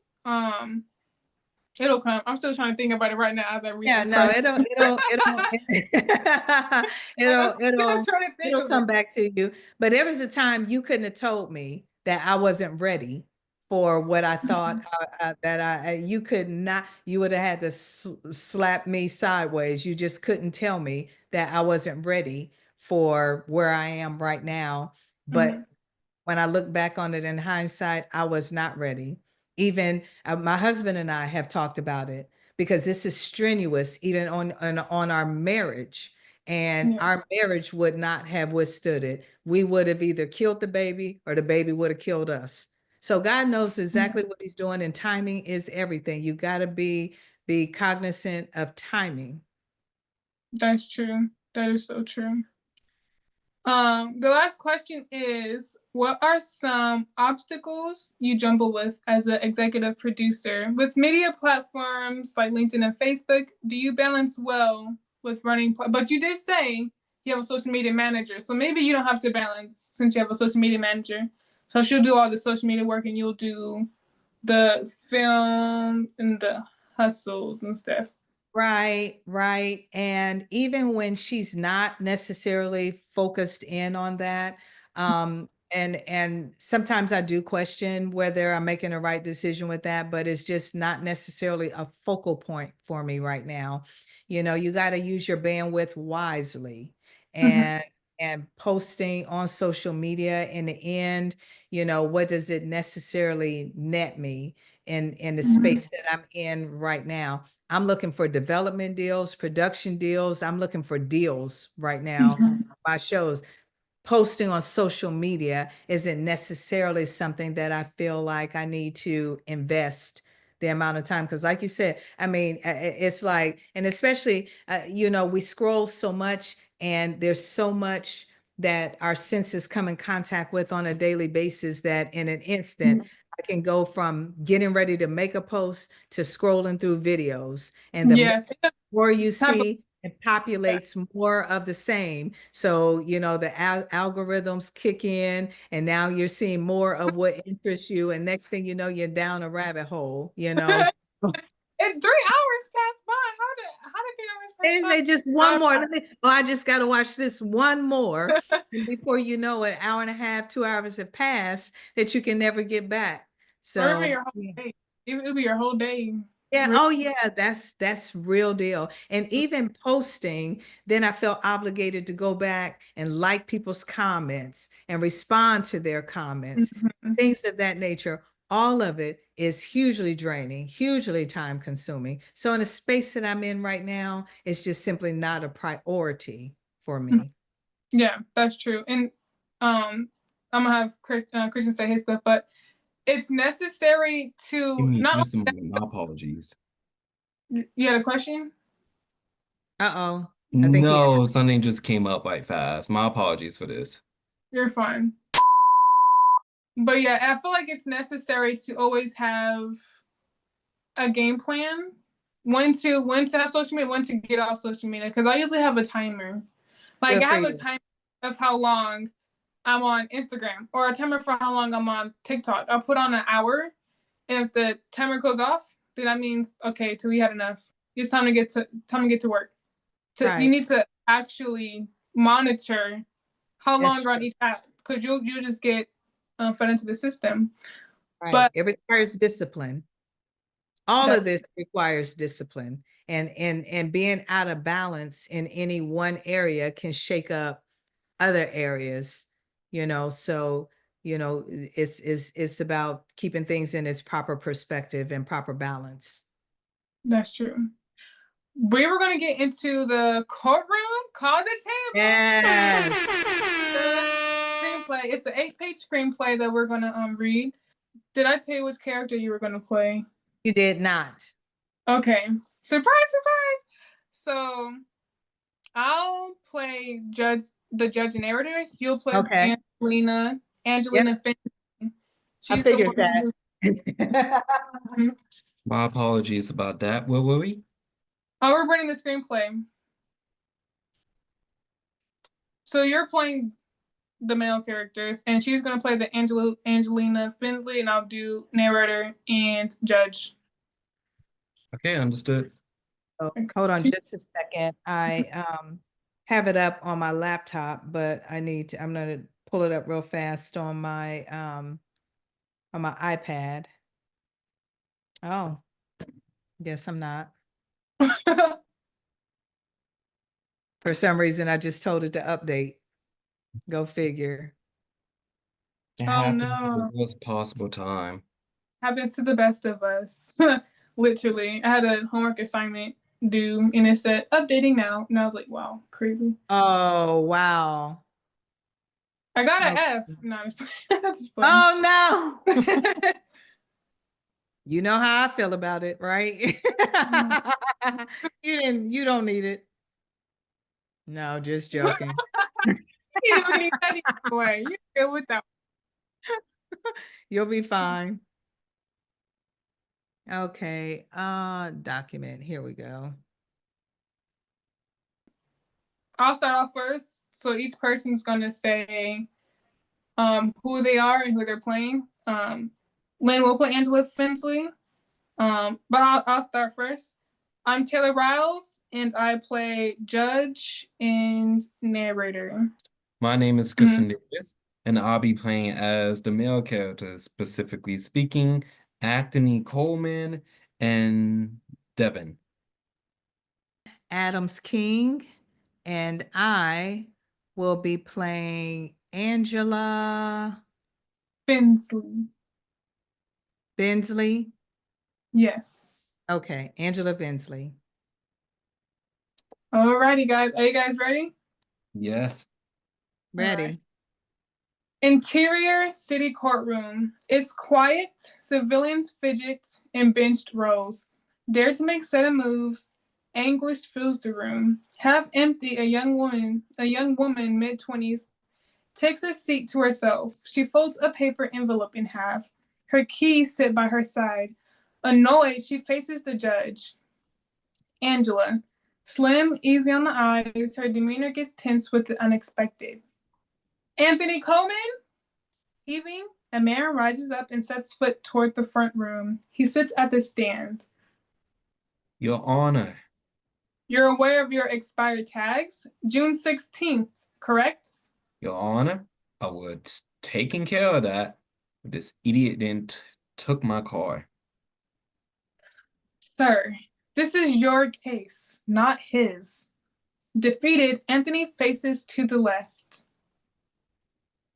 It'll come. I'm still trying to think about it right now as I read Yeah, this no, question. Like I'm still trying to think it'll of it. come back to you. But there was a time you couldn't have told me that I wasn't ready for what I thought that you could not, you would have had to slap me sideways. You just couldn't tell me that I wasn't ready for where I am right now. Mm-hmm. But when I look back on it in hindsight, I was not ready. Even my husband and I have talked about it because this is strenuous, even on our marriage. And Yeah. our marriage would not have withstood it. We would have either killed the baby or the baby would have killed us. So God knows exactly what he's doing, and timing is everything. You got to be cognizant of timing. That's true. That is so true. The last question is, what are some obstacles you jumble with as an executive producer? With media platforms like LinkedIn and Facebook, do you balance well with running? But you did say you have a social media manager, so maybe you don't have to balance since you have a social media manager. So she'll do all the social media work and you'll do the film and the hustles and stuff. Right, right. And even when she's not necessarily focused in on that, and sometimes I do question whether I'm making the right decision with that, but it's just not necessarily a focal point for me right now. You know, you got to use your bandwidth wisely, Mhm. and posting on social media in the end, you know, what does it necessarily net me in the Mhm. space that I'm in right now? I'm looking for development deals, production deals. I'm looking for deals right now. Mhm. My shows. Posting on social media isn't necessarily something that I feel like I need to invest the amount of time. Because, like you said, I mean, it's like, and especially, you know, we scroll so much, and there's so much that our senses come in contact with on a daily basis that in an instant, I can go from getting ready to make a post to scrolling through videos. And the Yes. more you It's time to- see, it populates more of the same. So, you know, the algorithms kick in, and now you're seeing more of what interests you. And next thing you know, you're down a rabbit hole, you know. And 3 hours passed by. How did 3 hours They pass say just one more. by? Let me, oh, I just got to watch this one more. And before you know it, hour and a half, 2 hours have passed that you can never get back. Or even So, your whole yeah. day. It'll be your whole day. Yeah, Really. oh yeah, that's real deal. And even posting, then I felt obligated to go back and like people's comments and respond to their comments, Mhm. things of that nature. All of it is hugely draining, hugely time consuming. So in a space that I'm in right now, it's just simply not a priority for me. Yeah, that's true. And I'm gonna have Christian say his stuff, but it's necessary to not Just my apologies. you had a question? Uh-oh. I think he No, something just came up like fast. My apologies for this. You're fine. But yeah, I feel like it's necessary to always have a game plan. When to have social media, when to get off social media. Because I usually have a timer. Like good I for have a you. timer of how long I'm on Instagram or a timer for how long I'm on TikTok. I'll put on an hour, and if the timer goes off, then that means okay, till we had enough. It's time to get to work. You Right. need to actually monitor how long That's you're on true. each app because you just get fed into the system. Right. But It requires discipline. All that of this requires discipline, and being out of balance in any one area can shake up other areas, you know. So, you know, it's about keeping things in its proper perspective and proper balance. that's true. We were gonna get into the courtroom, call the table, Yes. the screenplay. It's an 8-page screenplay that we're gonna read. Did I tell you which character you were gonna play? You did not. Okay, surprise, surprise. So I'll play the judge and narrator. You'll play Okay. Yep. Angelina Finn. I She's the figured one that. who. My apologies about that. Where were we? Oh, we're running the screenplay. So you're playing the male characters, and she's gonna play the Angelina Finsley, and I'll do narrator and judge. Okay, understood. Oh, hold on just a second. I have it up on my laptop, but I'm gonna pull it up real fast on my iPad. Oh, guess I'm not. For some reason, I just told it to update. Go figure. It Oh happens at the no, worst possible time. happens to the best of us. Literally, I had a homework assignment due, and it said updating now, and I was like, wow, crazy. Oh, wow. I got an Oh, F. No, that's just playing. oh no. You know how I feel about it, right? You don't need it. No, just joking. You don't need that anyway. You're good with that. You'll be fine. Okay, document. Here we go. I'll start off first. So each person's gonna say who they are and who they're playing. Lynn will play Angela Finsley. But I'll start first. I'm Taylar Ryals, and I play judge and narrator. My name is Mhm. Christian Davis, and I'll be playing as the male character, specifically speaking, Anthony Coleman and Devin. Adams King, and I will be playing Angela Finsley. Bensley. Yes. Okay, Angela Bensley. Alrighty, guys. Are you guys ready? Yes. All right. Ready. Interior city courtroom. It's quiet, civilians fidget in benched rows. Dare to make sudden moves. Anguish fills the room. Half empty, a young woman mid-20s, takes a seat to herself. She folds a paper envelope in half. Her keys sit by her side. Annoyed, she faces the judge. Angela. Slim, easy on the eyes, her demeanor gets tense with the unexpected. Anthony Coleman? Heaving, a man rises up and sets foot toward the front room. He sits at the stand. Your Honor, You're aware of your expired tags? June 16th, correct? Your Honor, I was taking care of that. But this idiot then took my car. Sir, this is your case, not his. Defeated, Anthony faces to the left.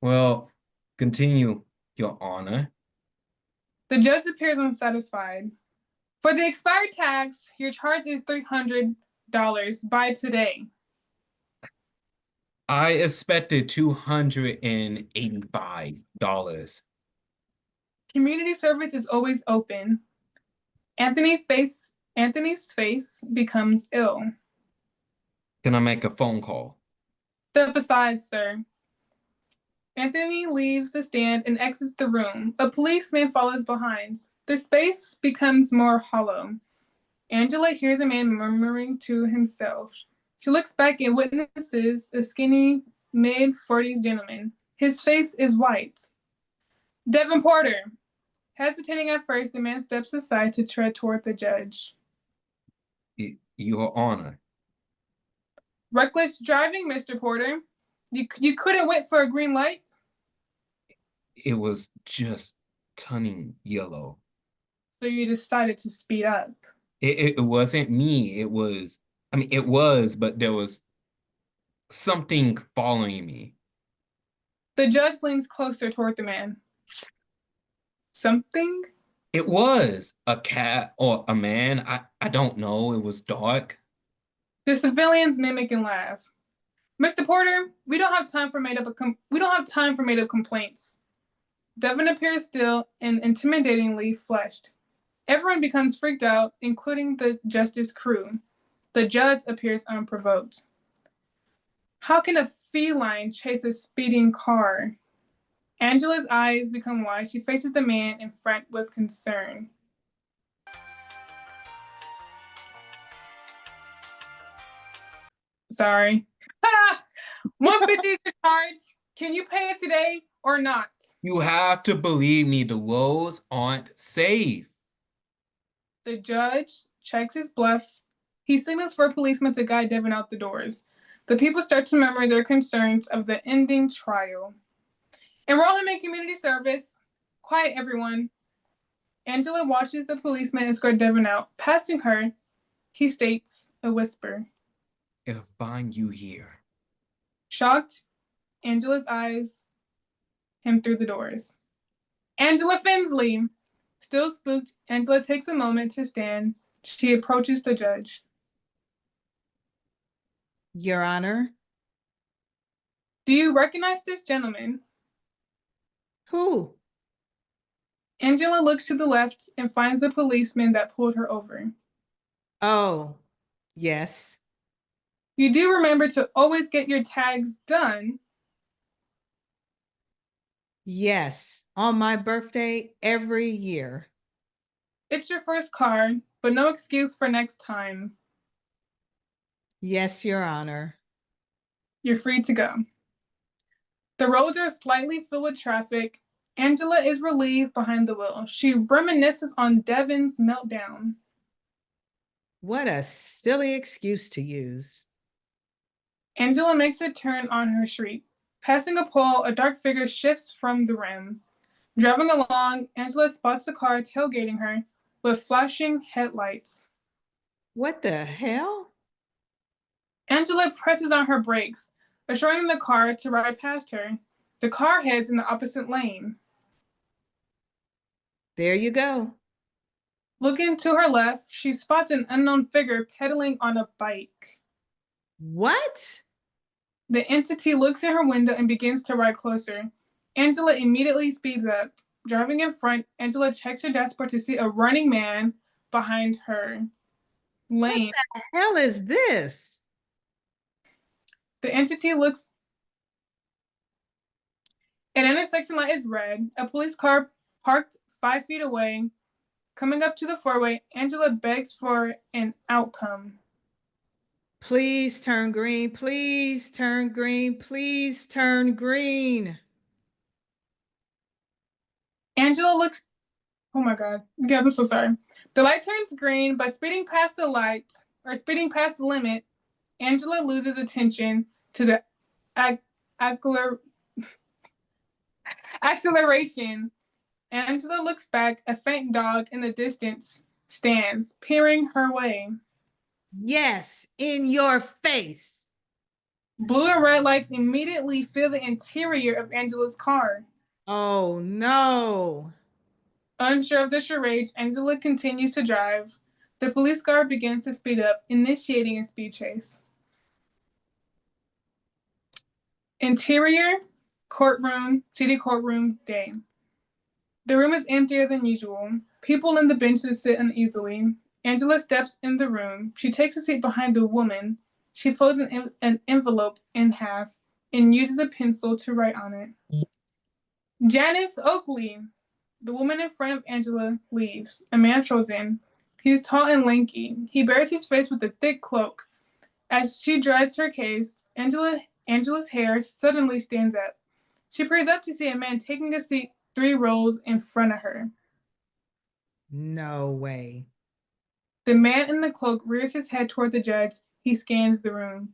Well, continue, Your Honor. The judge appears unsatisfied. For the expired tags, your charge is $300 by today. I expected $285. Community service is always open. Anthony's face becomes ill. Can I make a phone call? Step aside, sir. Anthony leaves the stand and exits the room. A policeman follows behind. The space becomes more hollow. Angela hears a man murmuring to himself. She looks back and witnesses a skinny, mid-40s gentleman. His face is white. Devin Porter. Hesitating at first, the man steps aside to tread toward the judge. Your Honor. Reckless driving, Mr. Porter. You couldn't wait for a green light? It was just turning yellow. So you decided to speed up. It wasn't me. It was, but there was something following me. The judge leans closer toward the man. Something? It was a cat or a man. I don't know. It was dark. The civilians mimic and laugh. Mr. Porter, we don't have time for made up complaints. Devin appears still and intimidatingly flushed. Everyone becomes freaked out, including the justice crew. The judge appears unprovoked. How can a feline chase a speeding car? Angela's eyes become wide. She faces the man in front with concern. Sorry. 150 is your charge. Can you pay it today or not? You have to believe me. The roads aren't safe. The judge checks his bluff. He signals for a policeman to guide Devin out the doors. The people start to murmur their concerns of the ending trial. Enroll him in community service. Quiet, everyone. Angela watches the policeman escort Devin out. Passing her, he states, a whisper. If I find you here. Shocked, Angela's eyes him through the doors. Angela Finsley. Still spooked, Angela takes a moment to stand. She approaches the judge. Your Honor. Do you recognize this gentleman? Who? Angela looks to the left and finds the policeman that pulled her over. Oh, yes. You do remember to always get your tags done. Yes. On my birthday every year. It's your first car, but no excuse for next time. Yes, Your Honor. You're free to go. The roads are slightly filled with traffic. Angela is relieved behind the wheel. She reminisces on Devin's meltdown. What a silly excuse to use. Angela makes a turn on her street. Passing a pole, a dark figure shifts from the rim. Driving along, Angela spots a car tailgating her with flashing headlights. What the hell? Angela presses on her brakes, assuring the car to ride past her. The car heads in the opposite lane. There you go. Looking to her left, she spots an unknown figure pedaling on a bike. What? The entity looks in her window and begins to ride closer. Angela immediately speeds up. Driving in front, Angela checks her dashboard to see a running man behind her. Lane. What the hell is this? The entity looks. An intersection light is red. A police car parked 5 feet away. Coming up to the four-way, Angela begs for an outcome. Please turn green. Please turn green. Please turn green. Angela looks. Oh my God. Guys, I'm so sorry. The light turns green, but speeding past the limit, Angela loses attention to the acceleration. Angela looks back. A faint dog in the distance stands, peering her way. Yes, in your face. Blue and red lights immediately fill the interior of Angela's car. Oh no. Unsure of the charade, Angela continues to drive. The police car begins to speed up, initiating a speed chase. Interior, city courtroom, day. The room is emptier than usual. People on the benches sit uneasily. Angela steps in the room. She takes a seat behind a woman. She folds an envelope in half and uses a pencil to write on it. Janice Oakley. The woman in front of Angela leaves. A man strolls in. He's tall and lanky. He buries his face with a thick cloak. As she dreads her case, Angela's hair suddenly stands up. She peers up to see a man taking a seat 3 rows in front of her. No way. The man in the cloak rears his head toward the judge. He scans the room.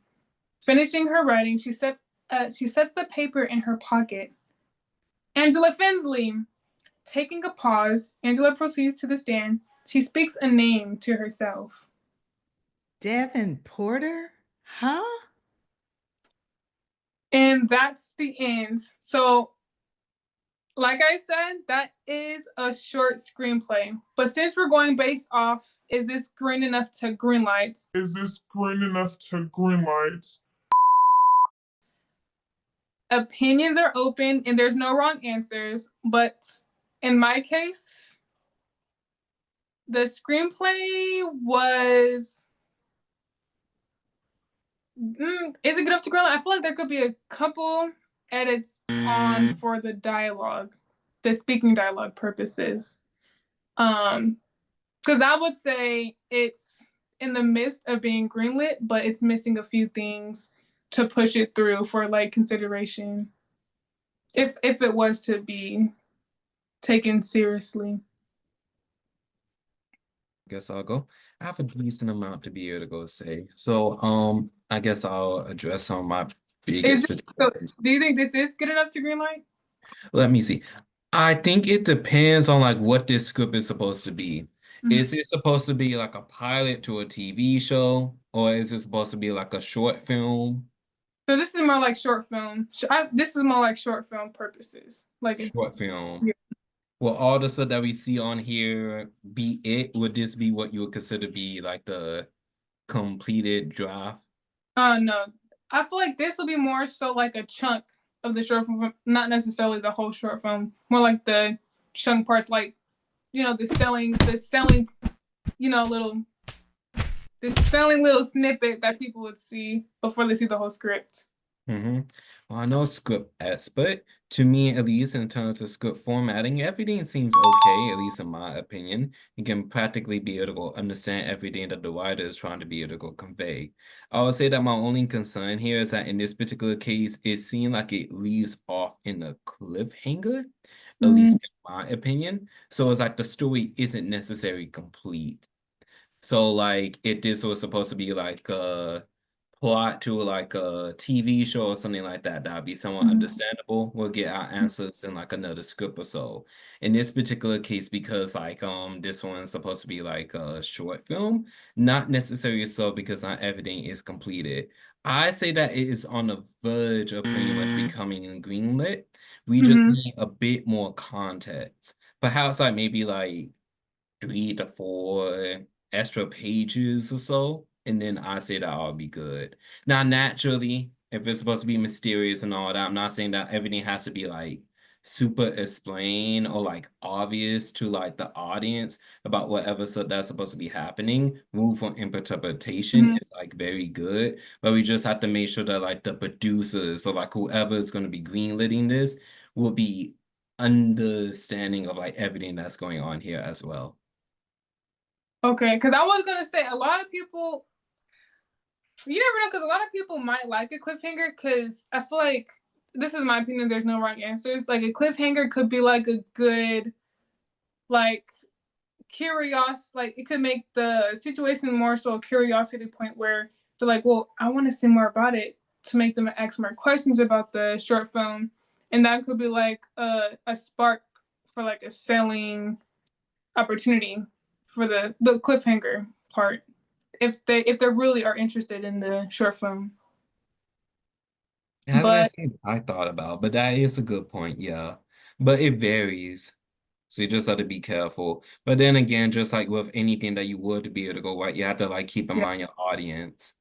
Finishing her writing, she sets the paper in her pocket. Angela Finsley. Taking a pause, Angela proceeds to the stand. She speaks a name to herself. Devin Porter? Huh? And that's the end. So, like I said, that is a short screenplay. But since we're going based off, is this green enough to green lights? Opinions are open and there's no wrong answers. But in my case, the screenplay was. Is it good enough to green light? I feel like there could be a couple edits on for the dialogue, the speaking dialogue purposes. Because I would say it's in the midst of being greenlit, but it's missing a few things to push it through for like consideration. If it was to be taken seriously. Guess I'll go. I have a decent amount to be able to go say. So, I guess I'll address some of my biggest. Do you think this is good enough to greenlight? Let me see. I think it depends on like what this script is supposed to be. Is it supposed to be like a pilot to a TV show, or is it supposed to be like a short film? So this is more like short film. This is more like short film purposes. Like Short film. Yeah. Will all the stuff that we see on here be it? Would this be what you would consider be like the completed draft? No. I feel like this will be more so like a chunk of the short film, not necessarily the whole short film, more like the chunk parts, like the selling, little this selling little snippet that people would see before they see the whole script. Hmm. Well, I know script expert. To me, at least in terms of script formatting, everything seems okay, at least in my opinion. You can practically be able to understand everything that the writer is trying to be able to convey. I would say that my only concern here is that in this particular case, it seemed like it leaves off in a cliffhanger, at least Mm-hmm. in my opinion. So it's like the story isn't necessarily complete. So like if this was supposed to be like a plot to like a TV show or something like that, that'd be somewhat understandable. We'll get our answers in like another script or so. In this particular case, because like this one's supposed to be like a short film, not necessarily so because not everything is completed. I say that it is on the verge of pretty much becoming greenlit. We just Mm-hmm. need a bit more context. Perhaps like maybe like 3 to 4 extra pages or so, and then I say that I'll be good. Now, naturally, if it's supposed to be mysterious and all that, I'm not saying that everything has to be like super explained or like obvious to like the audience about whatever so that's supposed to be happening. Room for interpretation Mm-hmm. is like very good, but we just have to make sure that like the producers or like whoever is going to be greenlighting this will be understanding of like everything that's going on here as well. Okay, because I was gonna say a lot of people, you never know, because a lot of people might like a cliffhanger. Because I feel like this is my opinion. There's no wrong answers. Like a cliffhanger could be like a good, like curious, like it could make the situation more so a curiosity point where they're like, well, I want to see more about it, to make them ask more questions about the short film, and that could be like a spark for like a selling opportunity for the cliffhanger part, if they really are interested in the short film. That's like But something I thought about, but that is a good point, yeah. But it varies. So you just have to be careful. But then again, just like with anything that you would be able to go right, you have to like keep in yeah, mind your audience.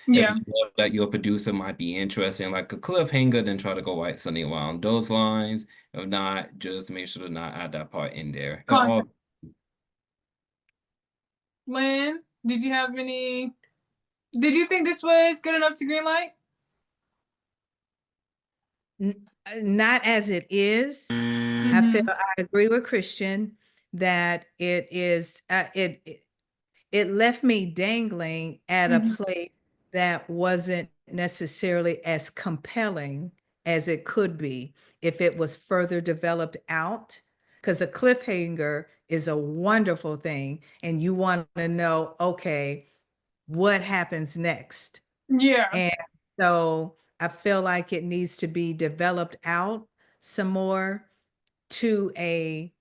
If yeah, you know that your producer might be interested in like a cliffhanger, then try to go write something along those lines. If not, just make sure to not add that part in there. It all content. Lynn, did you have any? Did you think this was good enough to green light? Not as it is. I feel Mm-hmm. I agree with Christian that it is it left me dangling at a Mm-hmm. place that wasn't necessarily as compelling as it could be if it was further developed out. Because a cliffhanger is a wonderful thing, and you want to know, okay, what happens next? Yeah. And so I feel like it needs to be developed out some more to a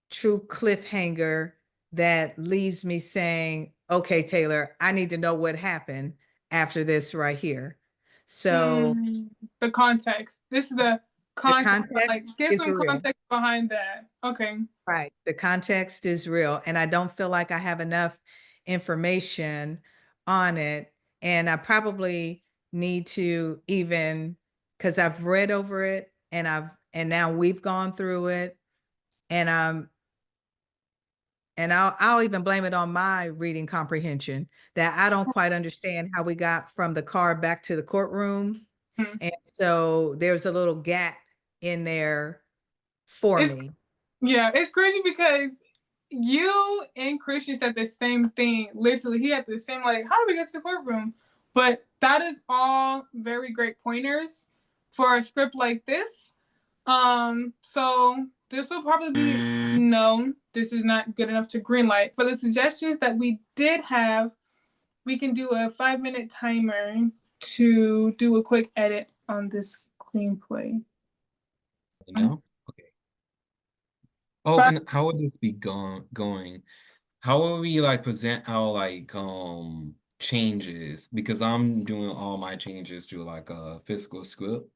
true cliffhanger that leaves me saying, okay, Taylar, I need to know what happened after this right here. So Mm, the context. This is the the context. Like, context give is some real. context behind that. Okay. Right. The context is real. And I don't feel like I have enough information on it. And I probably need to even, because I've read over it and now we've gone through it. And I'll even blame it on my reading comprehension that I don't quite understand how we got from the car back to the courtroom. Mhm. And so there's a little gap in there for It's me. Yeah, it's crazy because you and Christian said the same thing. Literally, he had the same like, how do we get to the courtroom? But that is all very great pointers for a script like this. So this will probably be no, this is not good enough to greenlight. For the suggestions that we did have, we can do a 5-minute timer to do a quick edit on this screenplay. you know? Okay. Oh, Five, and how would this be going? How will we like present our like changes? Because I'm doing all my changes to like a physical script.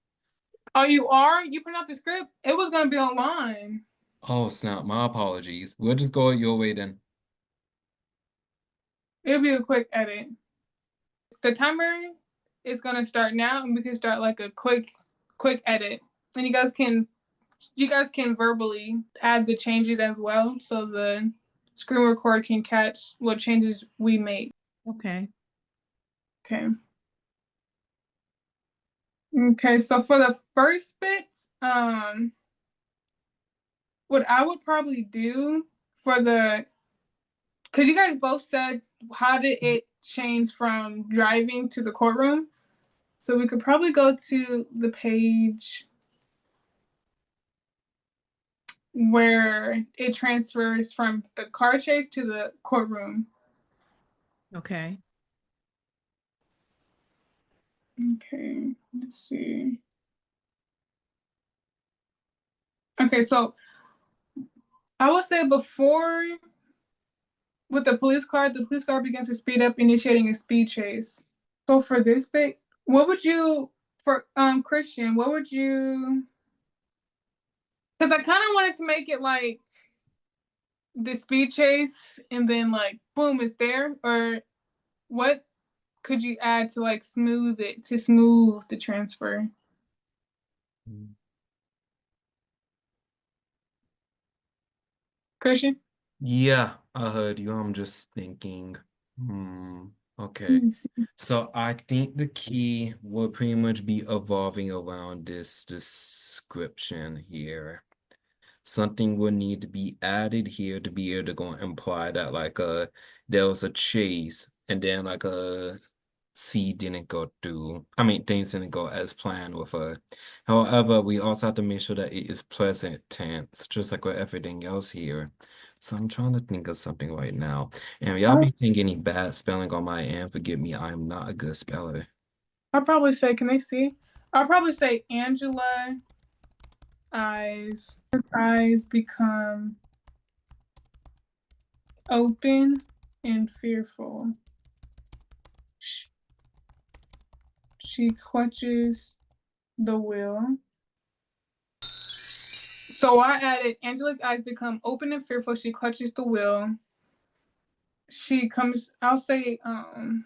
oh, you are? You print out the script? It was gonna be online. Oh snap, my apologies. We'll just go your way then. It'll be a quick edit. The timer is gonna start now, and we can start like a quick edit, and you guys can verbally add the changes as well, so the screen record can catch what changes we made. Okay. Okay. Okay, so for the first bit, what I would probably do for the, because you guys both said, how did it change from driving to the courtroom? So we could probably go to the page where it transfers from the car chase to the courtroom. Okay. Okay, let's see. Okay, so I would say before, with the police car begins to speed up, initiating a speed chase. So for this bit, what would you, for Christian, what would you, because I kind of wanted to make it like the speed chase and then like boom, it's there, or what could you add to like smooth the transfer? Christian? Yeah, I heard you. I'm just thinking. Okay. So I think the key will pretty much be evolving around this description here. Something will need to be added here to be able to go and imply that like there was a chase and then like a C didn't go through. I mean things didn't go as planned with her. However, we also have to make sure that it is present tense, just like with everything else here. So I'm trying to think of something right now. And y'all I'll, be seeing any bad spelling on my end, forgive me, I'm not a good speller. I'll probably say, can they see? I'll probably say Angela eyes become open and fearful. She clutches the wheel. So I added Angela's eyes become open and fearful. She clutches the wheel. She comes, I'll say, I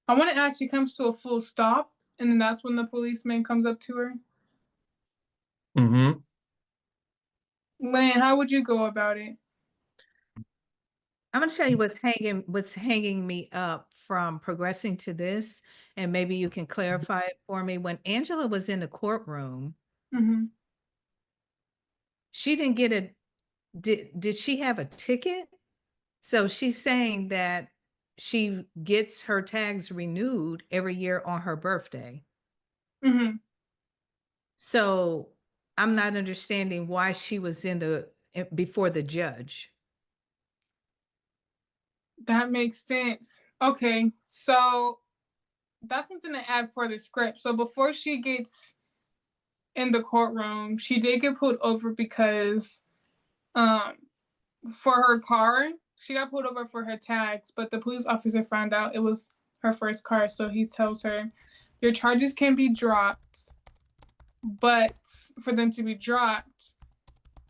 want to add she comes to a full stop, and then that's when the policeman comes up to her. Mm-hmm. Lynn, how would you go about it? I'm gonna tell you what's hanging me up from progressing to this, and maybe you can clarify it for me. When Angela was in the courtroom, Mm-hmm. she didn't get a did she have a ticket? So she's saying that she gets her tags renewed every year on her birthday. Mm-hmm. So I'm not understanding why she was before the judge. That makes sense. Okay, so that's something to add for the script. So before she gets in the courtroom, she did get pulled over because um for her car, she got pulled over for her tags, but the police officer found out it was her first car, so he tells her your charges can be dropped, but for them to be dropped,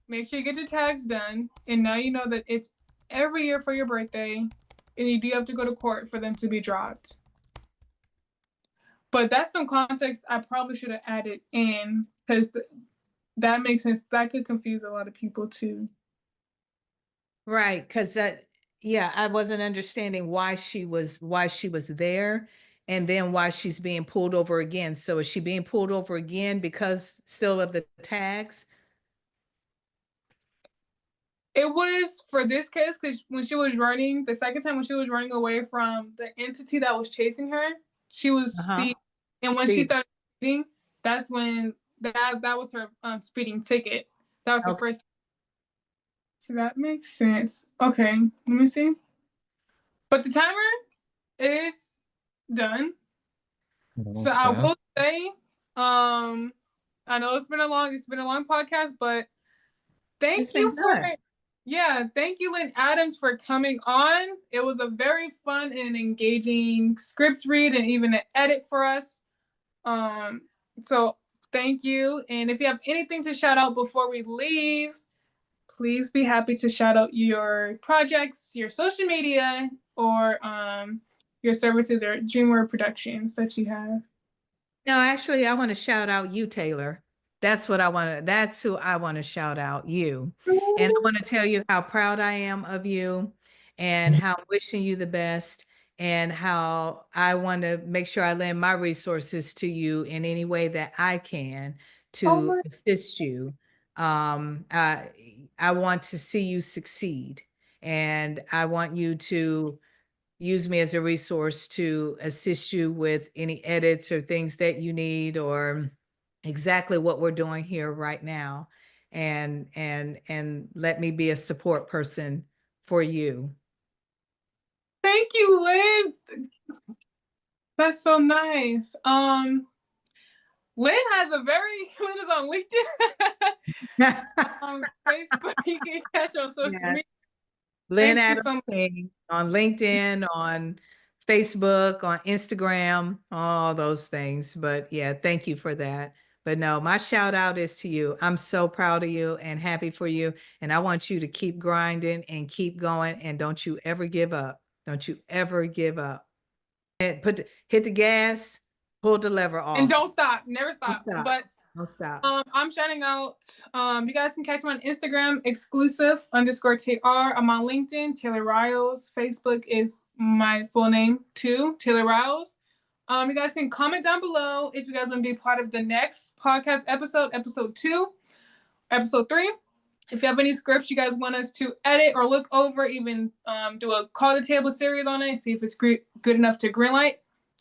make sure you get your tags done, and now you know that it's every year for your birthday, and you do have to go to court for them to be dropped. But that's some context I probably should have added in because that makes sense. That could confuse a lot of people too. Right, because yeah, I wasn't understanding why she was there and then why she's being pulled over again. So is she being pulled over again because still of the tags? It was for this case because when she was running, the second time when she was running away from the entity that was chasing her, she was Uh-huh. speeding. And when she Speed. started speeding, that's when that was her speeding ticket. That was her Okay. first. So that makes sense. Okay, let me see. But the timer is done. That So was I fast. will say, I know it's been a long podcast, but It's thank been you for, good. yeah, thank you, Lynn Adams, for coming on. It was a very fun and engaging script read and even an edit for us. Um, so thank you. And if you have anything to shout out before we leave, please be happy to shout out your projects, your social media, or your services or DreamWorld Productions that you have. No, actually, I want to shout out you, Taylar. That's who I want to shout out, you. And I want to tell you how proud I am of you and how I'm wishing you the best and how I want to make sure I lend my resources to you in any way that I can Oh to my, assist you. I want to see you succeed, and I want you to use me as a resource to assist you with any edits or things that you need, or exactly what we're doing here right now, and let me be a support person for you. thank you, Lynn. That's so nice. Lynn has a very Lynn is on LinkedIn, Facebook. You can catch on social Yeah. media. Lynn Thank you Adams so much. King on LinkedIn, on Facebook, on Instagram, all those things. But yeah, thank you for that. But no, my shout out is to you. I'm so proud of you and happy for you. And I want you to keep grinding and keep going. And don't you ever give up. Don't you ever give up. And hit the gas, pull the lever And off. don't stop, never Don't stop. stop. But Don't stop. I'm shouting out. You guys can catch me on Instagram, exclusive_Taylar. I'm on LinkedIn, Taylar Ryals. Facebook is my full name too, Taylar Ryals. You guys can comment down below if you guys want to be part of the next podcast episode, episode 2, episode 3. If you have any scripts you guys want us to edit or look over, even do a call to table series on it, see if it's good enough to greenlight,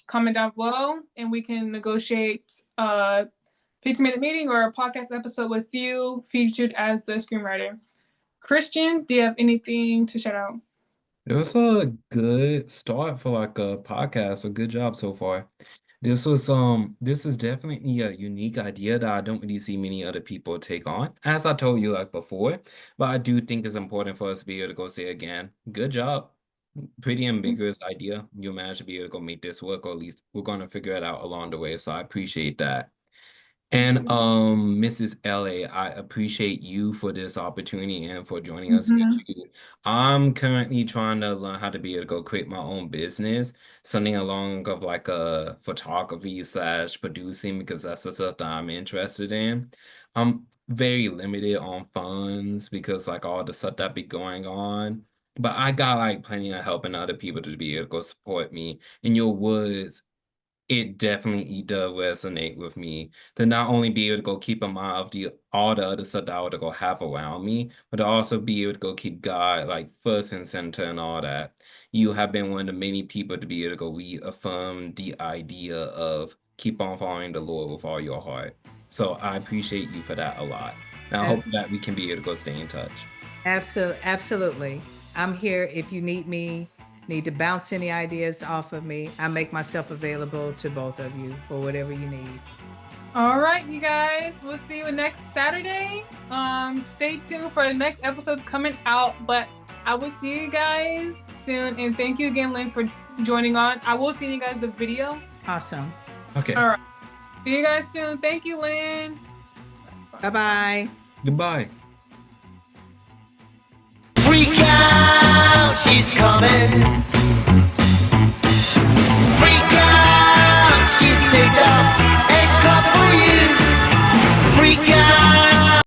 comment down below, and we can negotiate 15-minute meeting or a podcast episode with you featured as the screenwriter. Christian, do you have anything to shout out? It was a good start for like a podcast. So good job so far. This is definitely a unique idea that I don't really see many other people take on, as I told you like before. But I do think it's important for us to be able to go say again, good job. Pretty ambiguous idea. You managed to be able to go make this work, or at least we're gonna figure it out along the way. So I appreciate that. And Mrs. LA, I appreciate you for this opportunity and for joining us here Mm-hmm. too. I'm currently trying to learn how to be able to go create my own business, something along of like a photography slash producing, because that's the stuff that I'm interested in. I'm very limited on funds because like all the stuff that be going on. But I got like plenty of helping other people to be able to go support me. In your woods, it definitely does resonate with me to not only be able to go keep in mind of all the other stuff that I would go have around me, but to also be able to go keep God like first and center and all that. You have been one of the many people to be able to go reaffirm the idea of keep on following the Lord with all your heart. So I appreciate you for that a lot. And I hope that we can be able to go stay in touch. Absolutely. I'm here if you need to bounce any ideas off of me. I make myself available to both of you for whatever you need. All right, you guys. We'll see you next Saturday. Stay tuned for the next episodes coming out. But I will see you guys soon. And thank you again, Lynn, for joining on. I will send you guys the video. Awesome. Okay. All right. See you guys soon. Thank you, Lynn. Bye-bye. Goodbye.